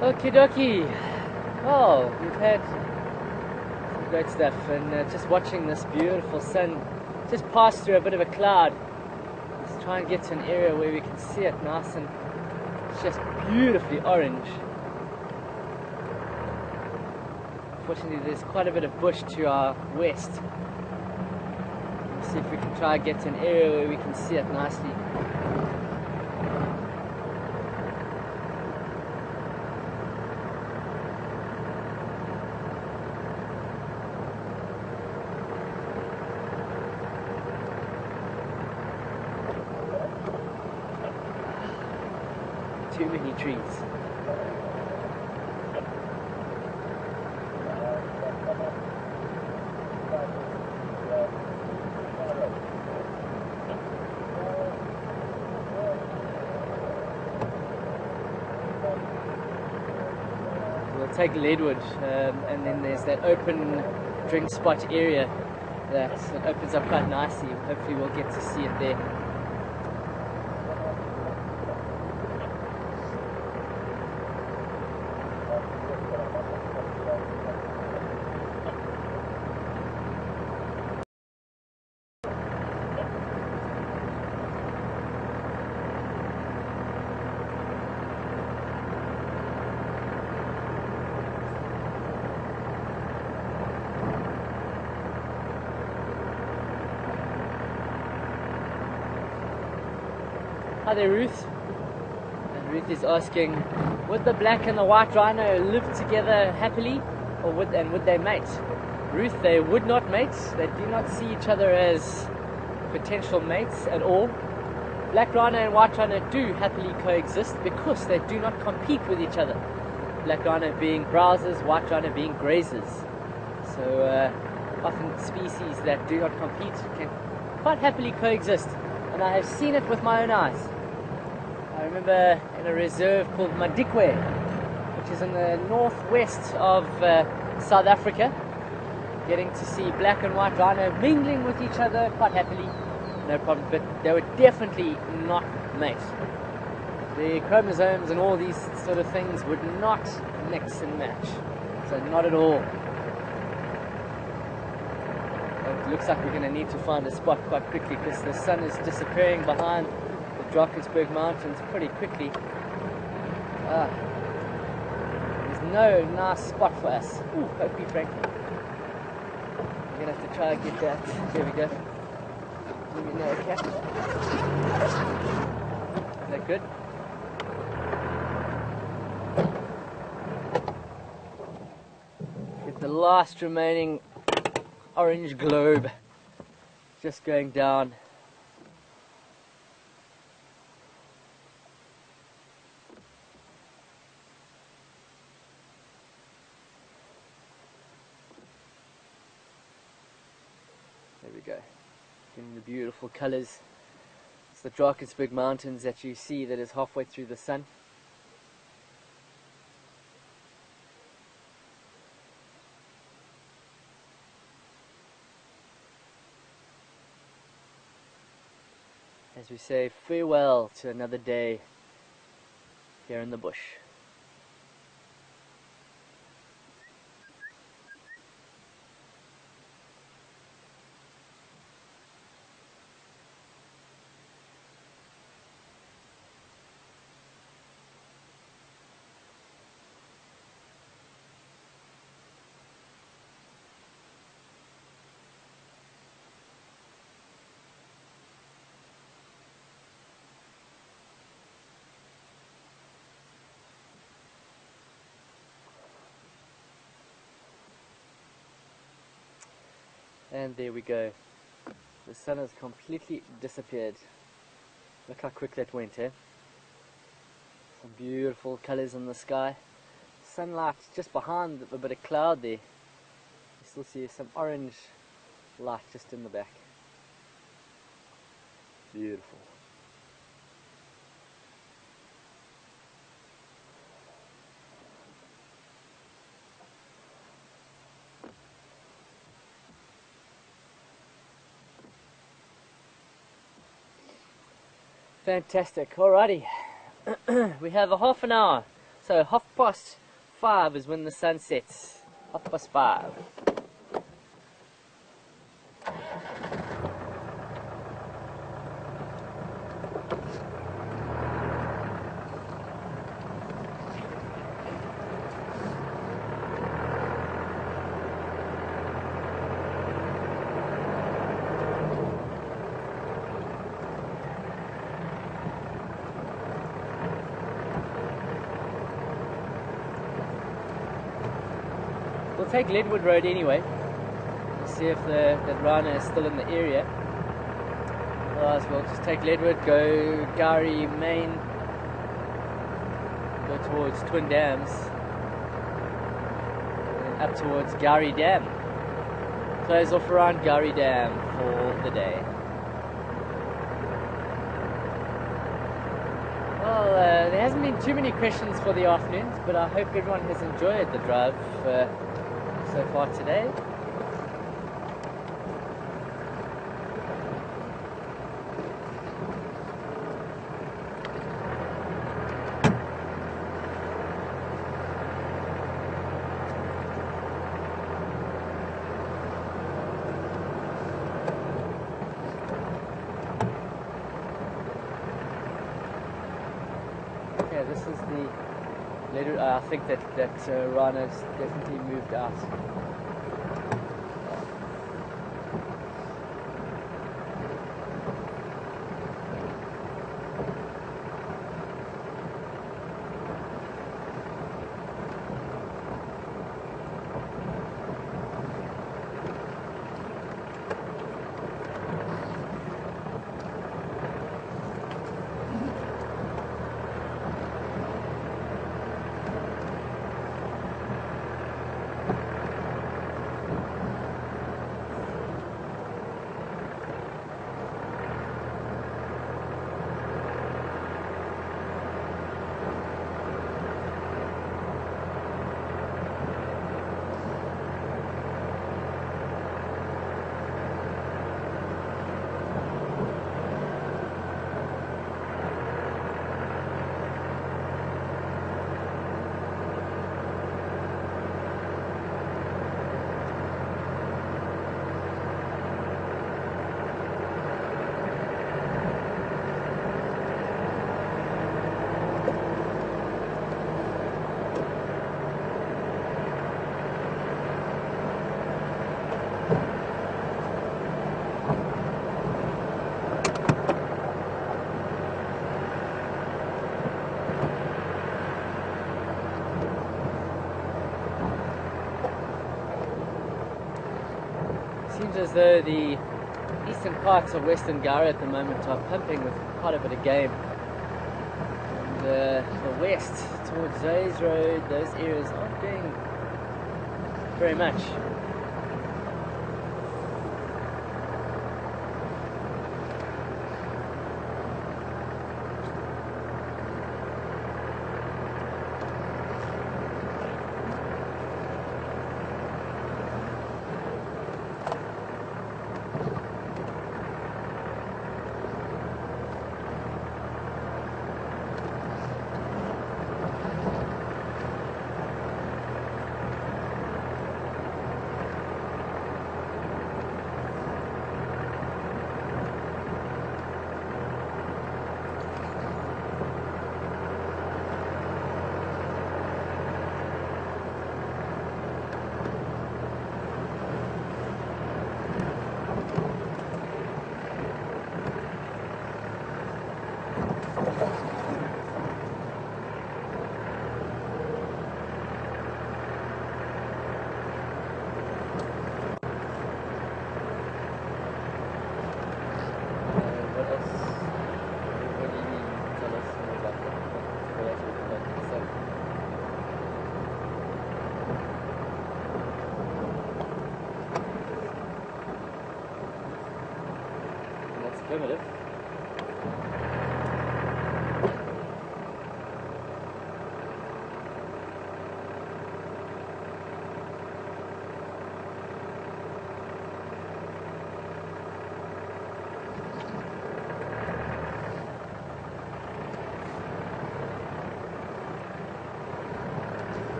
Okie dokie. Oh, we've had some great stuff, and just watching this beautiful sun just pass through a bit of a cloud. Let's try and get to an area where we can see it nice and it's just beautifully orange. Fortunately, there's quite a bit of bush to our west. Let's see if we can try and get to an area where we can see it nicely. Too many trees. We'll take Leadwood, and then there's that open drink spot area that opens up quite nicely. Hopefully we'll get to see it there. Hi there, Ruth. And Ruth is asking, would the black and the white rhino live together happily, or would they mate? Ruth, they would not mate. They do not see each other as potential mates at all. Black rhino and white rhino do happily coexist because they do not compete with each other. Black rhino being browsers, white rhino being grazers. So often species that do not compete can quite happily coexist. And I have seen it with my own eyes. I remember in a reserve called Madikwe, which is in the northwest of South Africa, getting to see black and white rhino mingling with each other quite happily, no problem, but they would definitely not mate. The chromosomes and all these sort of things would not mix and match, so not at all. It looks like we're going to need to find a spot quite quickly because the sun is disappearing behind the Drakensberg Mountains pretty quickly. There's no nice spot for us. Ooh, Opie Frankie. We're going to have to try and get that. There we go. Let me know, okay? Is that good? Get the last remaining orange globe just going down. There we go. Getting the beautiful colors. the Drakensberg Mountains that you see that is halfway through the sun. As we say farewell to another day here in the bush. And there we go. The sun has completely disappeared. Look how quick that went, eh? Some beautiful colors in the sky. Sunlight just behind a bit of cloud there. You still see some orange light just in the back. Beautiful. Fantastic. Alrighty. We have a half an hour. So 5:30 is when the sun sets. 5:30. We'll take Ledwood Road anyway. See if that rhino is still in the area. Otherwise we'll just take Ledwood, go Gowrie Main, go towards Twin Dams, and up towards Gowrie Dam. Close off around Gowrie Dam for the day. Well, there hasn't been too many questions for the afternoons, but I hope everyone has enjoyed the drive so far today. Yeah, this is the later. I think that rhino's definitely moved out. Seems as though the eastern parts of Western Gowrie at the moment are pumping with quite a bit of game. And the west towards Zoe's Road, those areas aren't doing very much.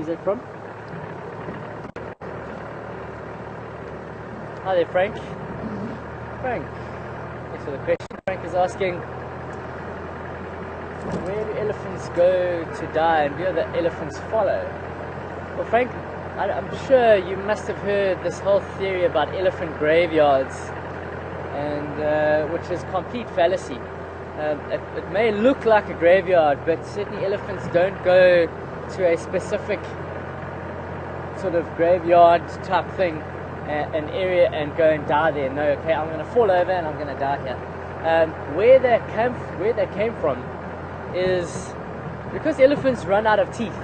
Who's that from? Hi there, Frank. Frank, thanks for the question. Frank is asking, where do elephants go to die and where the elephants follow? Well, Frank, I'm sure you must have heard this whole theory about elephant graveyards, and which is complete fallacy. It may look like a graveyard, but certainly elephants don't go to a specific sort of graveyard type thing, an area, and go and die there. No, okay, I'm going to fall over and I'm going to die here. Where they came from is because elephants run out of teeth.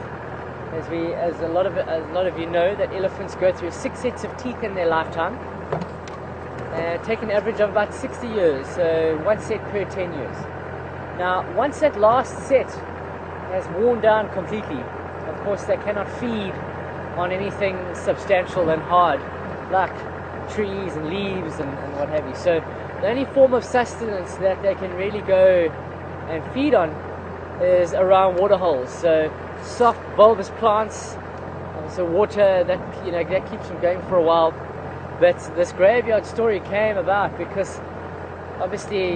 As a lot of you know, that elephants go through 6 sets of teeth in their lifetime, take an average of about 60 years, so 1 set per 10 years. Now, once that last set has worn down completely, of course they cannot feed on anything substantial and hard, like trees and leaves and what have you. So the only form of sustenance that they can really go and feed on is around water holes. So soft bulbous plants, so water that keeps them going for a while. But this graveyard story came about because obviously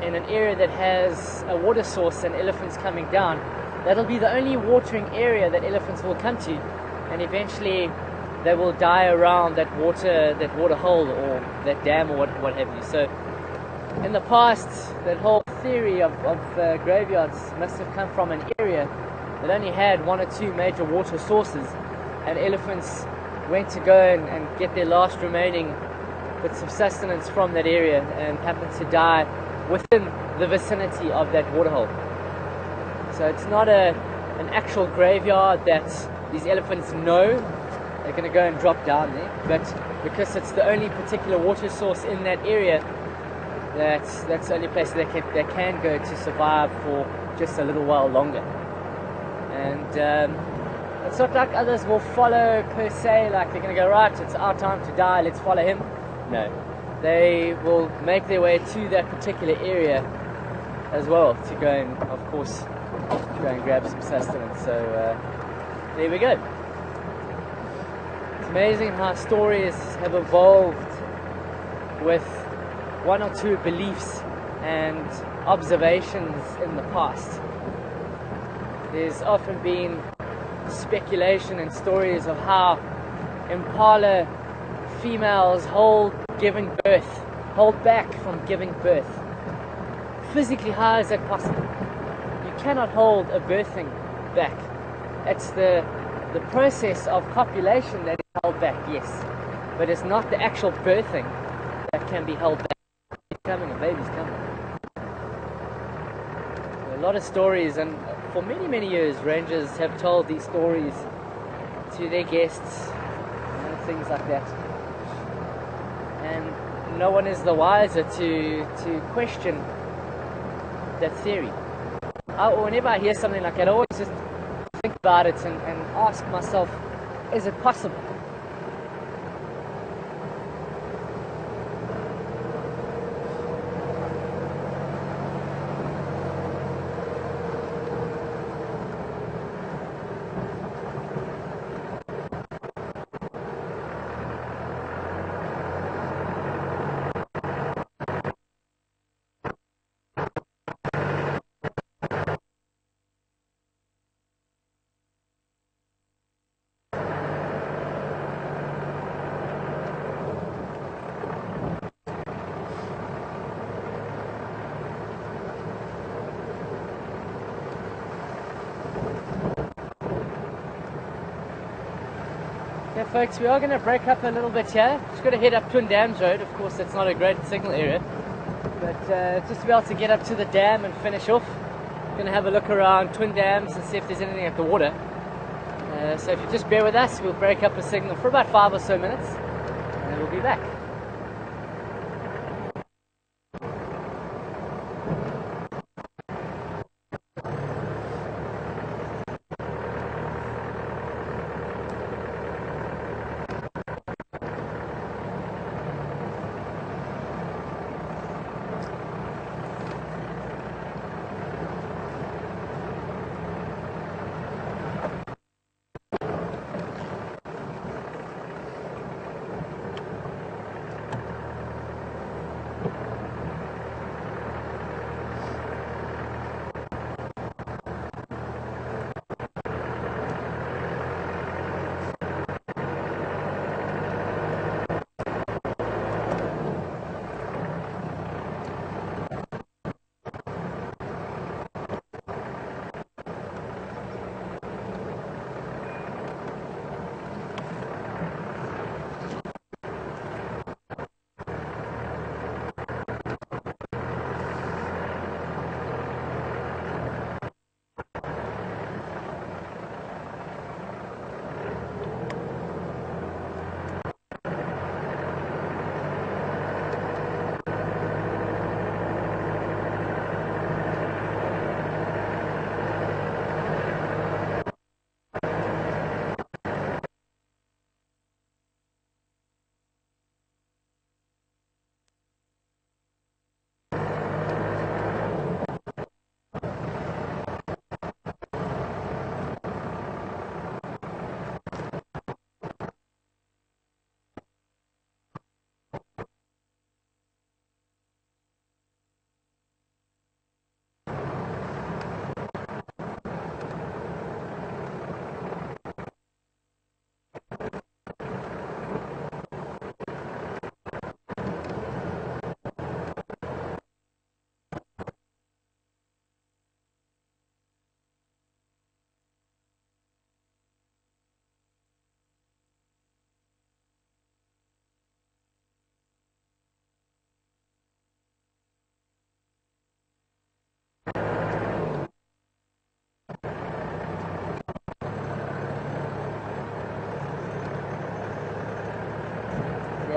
in an area that has a water source and elephants coming down, that'll be the only watering area that elephants will come to, and eventually they will die around that water hole or that dam or what have you. So in the past, that whole theory of graveyards must have come from an area that only had 1 or 2 major water sources, and elephants went to go and get their last remaining bits of sustenance from that area and happened to die within the vicinity of that waterhole. So it's not an actual graveyard that these elephants know they're going to go and drop down there, but because it's the only particular water source in that area, that's the only place they can go to survive for just a little while longer. And it's not like others will follow per se, like they're going to go, right, it's our time to die, let's follow him. No, they will make their way to that particular area as well to go and, of course, go and grab some sustenance. So there we go. It's amazing how stories have evolved with 1 or 2 beliefs and observations in the past. There's often been speculation and stories of how impala females hold back from giving birth. Physically, how is that possible? You cannot hold a birthing back. It's the process of copulation that is held back, yes, but it's not the actual birthing that can be held back. A baby's coming. A lot of stories, and for many years rangers have told these stories to their guests and things like that, and no one is the wiser to question that theory. Whenever I hear something like that, I always just think about it and ask myself, is it possible? Yeah, folks, we are going to break up a little bit here. Just got to head up Twin Dams Road. Of course, it's not a great signal area, but just to be able to get up to the dam and finish off. Going to have a look around Twin Dams and see if there's anything at the water. So if you just bear with us, we'll break up a signal for about 5 or so minutes, and then we'll be back.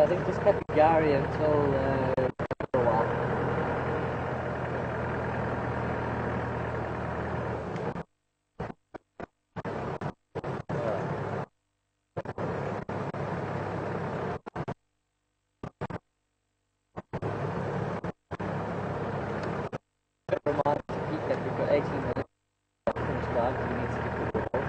I think just copy Gary until for a while. Remind Pete that we've got 18 minutes to finish drive. He needs to do the ball.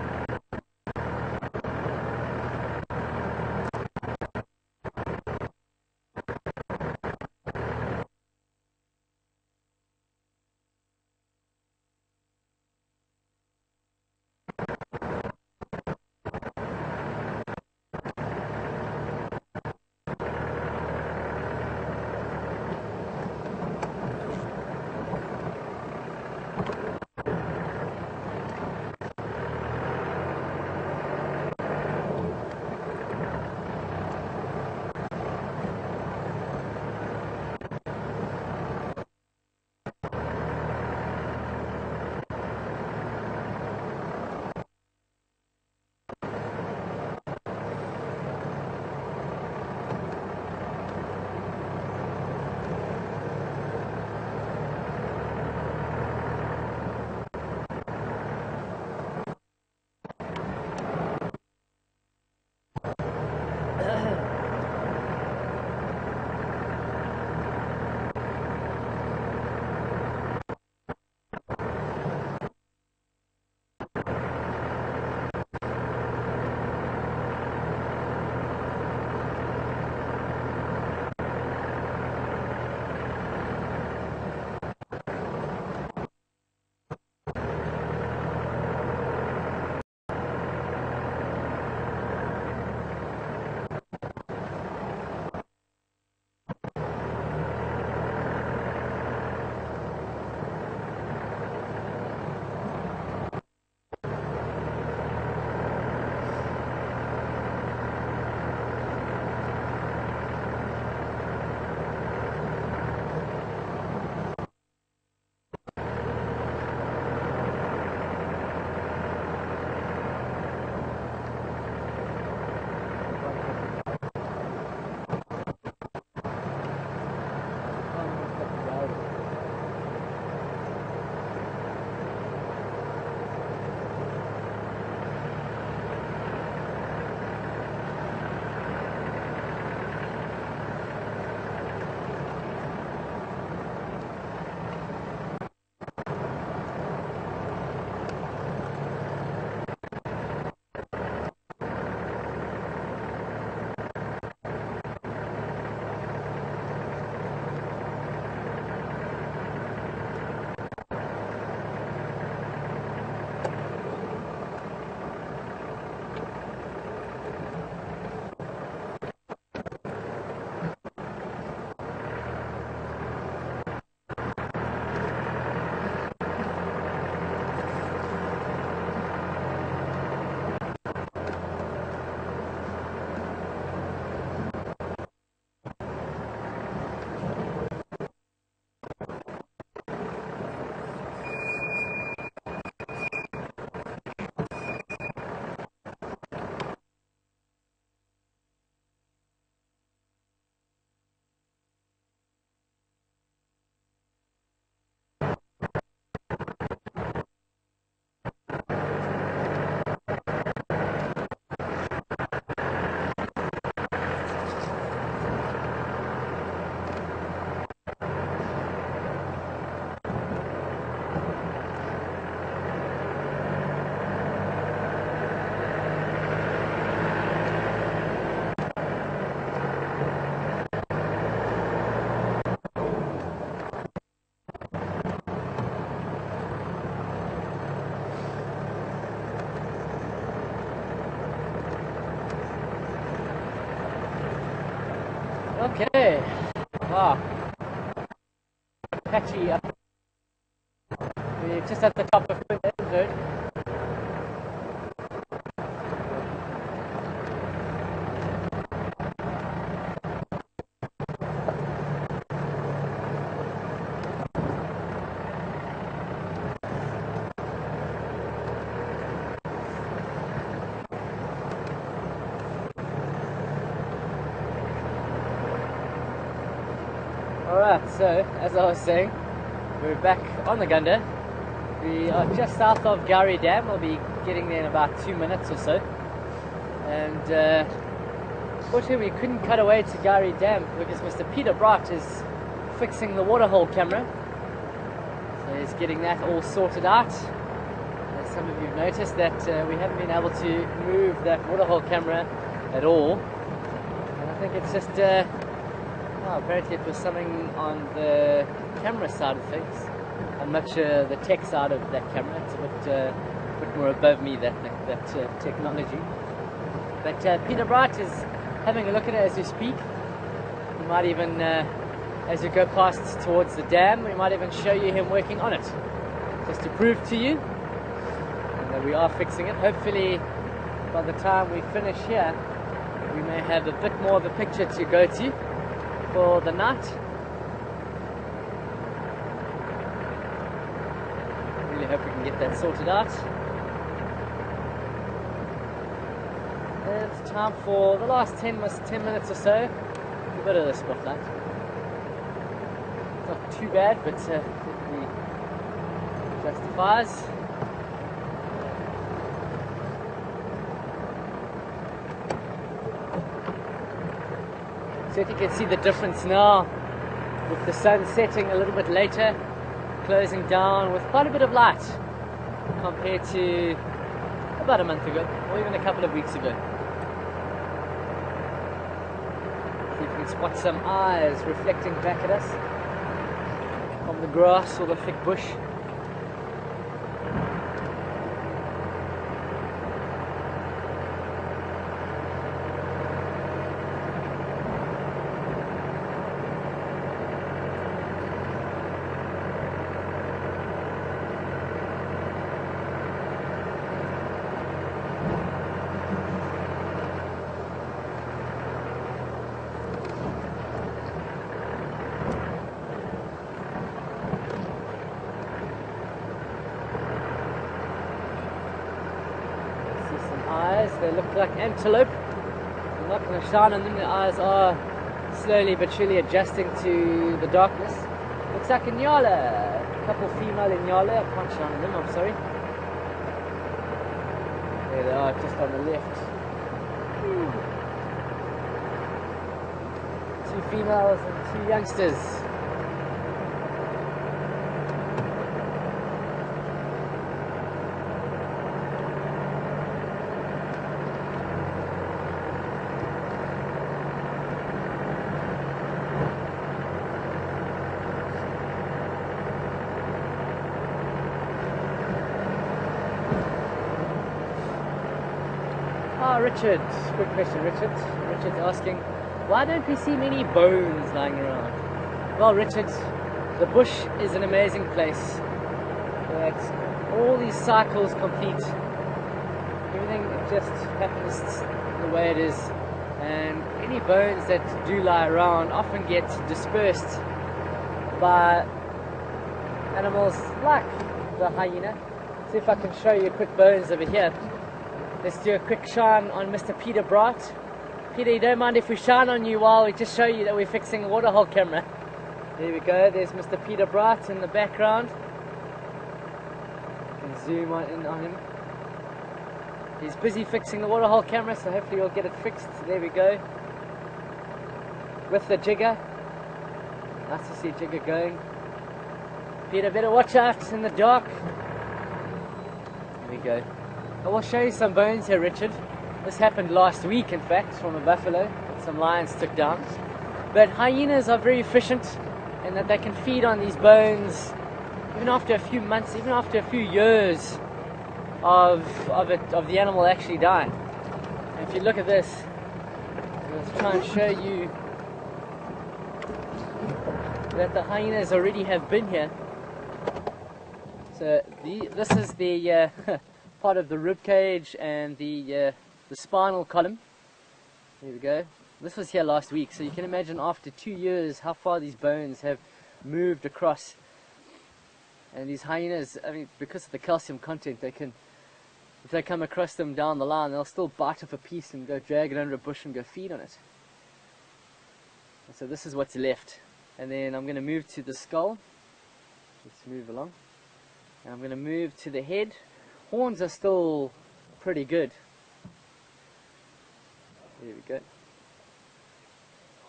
Okay. Wow. Patchy up. We're just at the top of the road. Right, so as I was saying, we're back on the Gunda. We are just south of Gowrie Dam. We'll be getting there in about 2 minutes or so. And fortunately we couldn't cut away to Gowrie Dam because Mr. Peter Bright is fixing the waterhole camera. So he's getting that all sorted out. As some of you have noticed that we haven't been able to move that waterhole camera at all. And I think it's just, apparently it was something on the camera side of things. I'm not sure the tech side of that camera. It's a bit more above me, that technology. But Peter Bright is having a look at it as we speak. We might even, as we go past towards the dam, we might even show you him working on it, just to prove to you that we are fixing it. Hopefully by the time we finish here, we may have a bit more of a picture to go to for the night. Really hope we can get that sorted out. It's time for the last 10 minutes or so. A bit of the spotlight. It's not too bad, but definitely justifies. So you can see the difference now with the sun setting a little bit later, closing down with quite a bit of light compared to about a month ago or even a couple of weeks ago. See if you can spot some eyes reflecting back at us from the grass or the thick bush. They look like antelope. I'm not going to shine on them. The eyes are slowly but surely adjusting to the darkness. Looks like a nyala, a couple female nyala. I can't shine on them, I'm sorry. There they are, just on the left. Two females and two youngsters. Richard, quick question, Richard. Richard's asking, why don't we see many bones lying around? Well, Richard, the bush is an amazing place. That all these cycles complete. Everything just happens the way it is. And any bones that do lie around often get dispersed by animals like the hyena. See if I can show you quick bones over here. Let's do a quick shine on Mr. Peter Bright. Peter, you don't mind if we shine on you while we just show you that we're fixing a waterhole camera? There we go, there's Mr. Peter Bright in the background. You can zoom in on him. He's busy fixing the waterhole camera, so hopefully we'll get it fixed. There we go. With the jigger. Nice to see jigger going. Peter, better watch out in the dark. There we go. I will show you some bones here, Richard. This happened last week, in fact, from a buffalo that some lions took down. But hyenas are very efficient in that they can feed on these bones even after a few months, even after a few years of the animal actually dying. And if you look at this, let's try and show you that the hyenas already have been here. So this is the part of the rib cage and the spinal column. There we go. This was here last week, so you can imagine after 2 years how far these bones have moved across. And these hyenas, I mean, because of the calcium content, they can, if they come across them down the line, they'll still bite off a piece and go drag it under a bush and go feed on it. And so this is what's left. And then I'm going to move to the skull. Let's move along. And I'm going to move to the head. Horns are still pretty good. There we go.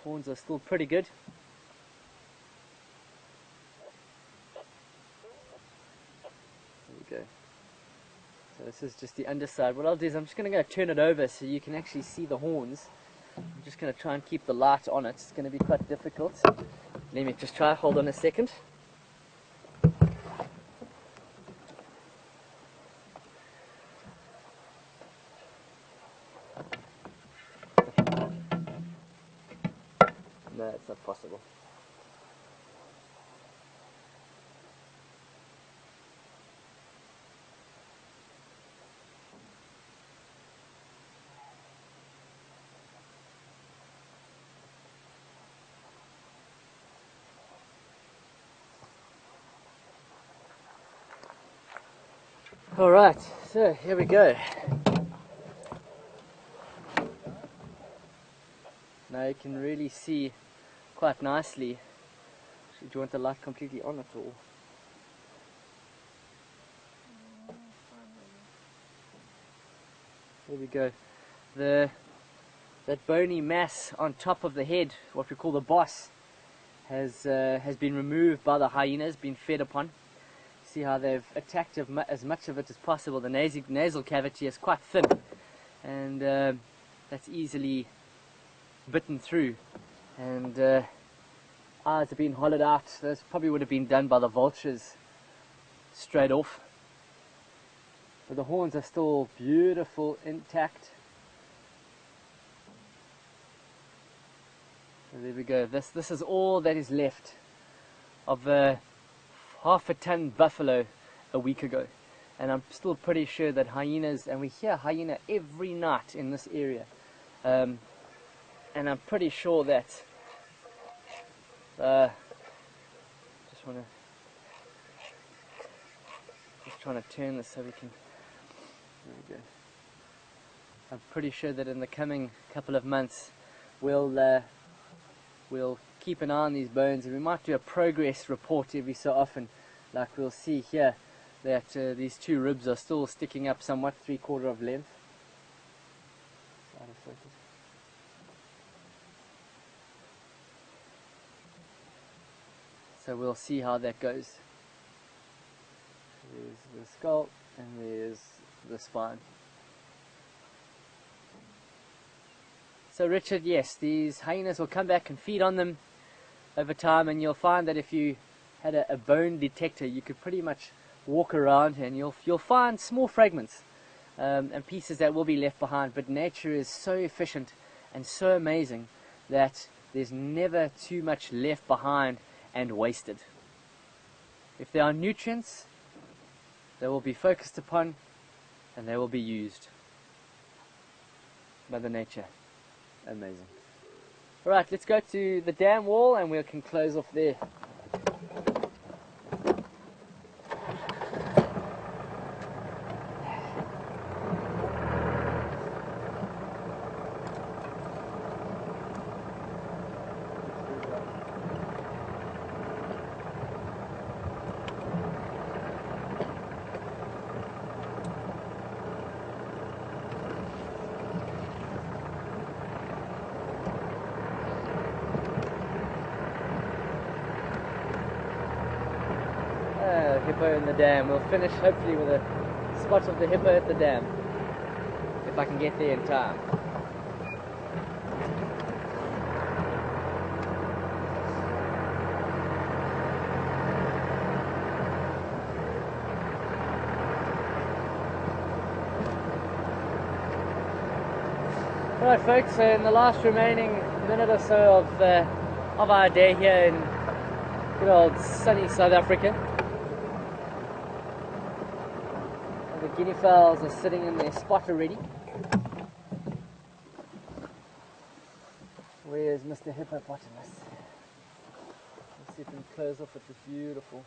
Horns are still pretty good. There we go. So this is just the underside. What I'll do is I'm just going to go turn it over so you can actually see the horns. I'm just going to try and keep the light on it. It's going to be quite difficult. Let me just try. Hold on a second. No, it's not possible. Alright, so here we go. Now you can really see quite nicely. Do you want the light completely on at all? There we go. That bony mass on top of the head, what we call the boss, has been removed by the hyenas, been fed upon. See how they've attacked as much of it as possible. The nasal cavity is quite thin, and that's easily bitten through. And eyes have been hollowed out. Those probably would have been done by the vultures straight off. But the horns are still beautiful, intact. So there we go. This is all that is left of half a ton buffalo a week ago, and I'm still pretty sure that hyenas, and we hear hyena every night in this area, and I'm pretty sure that just trying to turn this so we can, there we go. I'm pretty sure that in the coming couple of months we'll keep an eye on these bones, and we might do a progress report every so often. Like we'll see here that these two ribs are still sticking up somewhat, 3/4 of length. Out of focus. So we'll see how that goes. There's the skull and there's the spine. So Richard, yes, these hyenas will come back and feed on them over time, and you'll find that if you had a bone detector, you could pretty much walk around here and you'll find small fragments and pieces that will be left behind. But nature is so efficient and so amazing that there's never too much left behind and wasted. If there are nutrients, they will be focused upon and they will be used. Mother Nature, amazing. Alright, let's go to the dam wall and we can close off there. Hippo in the dam. We'll finish hopefully with a spot of the hippo at the dam, if I can get there in time. Alright folks, so in the last remaining minute or so of our day here in good old sunny South Africa, the guinea fowls are sitting in their spot already. Where's Mr. Hippopotamus? Let's see if we can close off with this beautiful.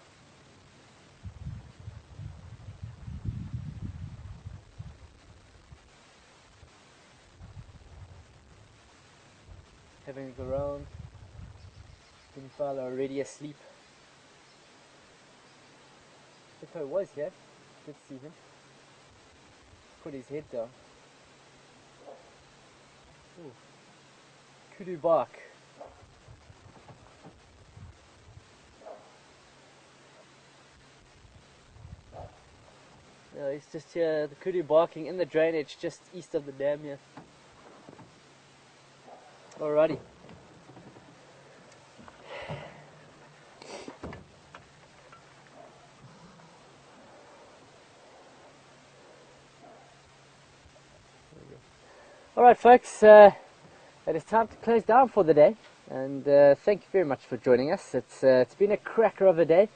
Having a go round. Fella already asleep. If I was here, did see him. Put his head down. Ooh. Kudu bark. Yeah, he's just here, the kudu barking in the drainage just east of the dam here. Alrighty. Alright folks, it is time to close down for the day, and thank you very much for joining us. It's been a cracker of a day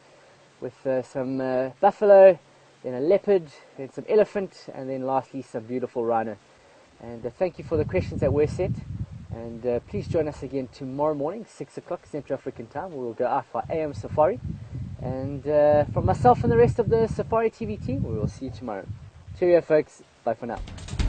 with some buffalo, then a leopard, then some elephant, and then lastly some beautiful rhino. And thank you for the questions that were sent, and please join us again tomorrow morning, 6 o'clock Central African time. We will go out for AM Safari, and from myself and the rest of the Safari TV team, we will see you tomorrow. Cheerio folks, bye for now.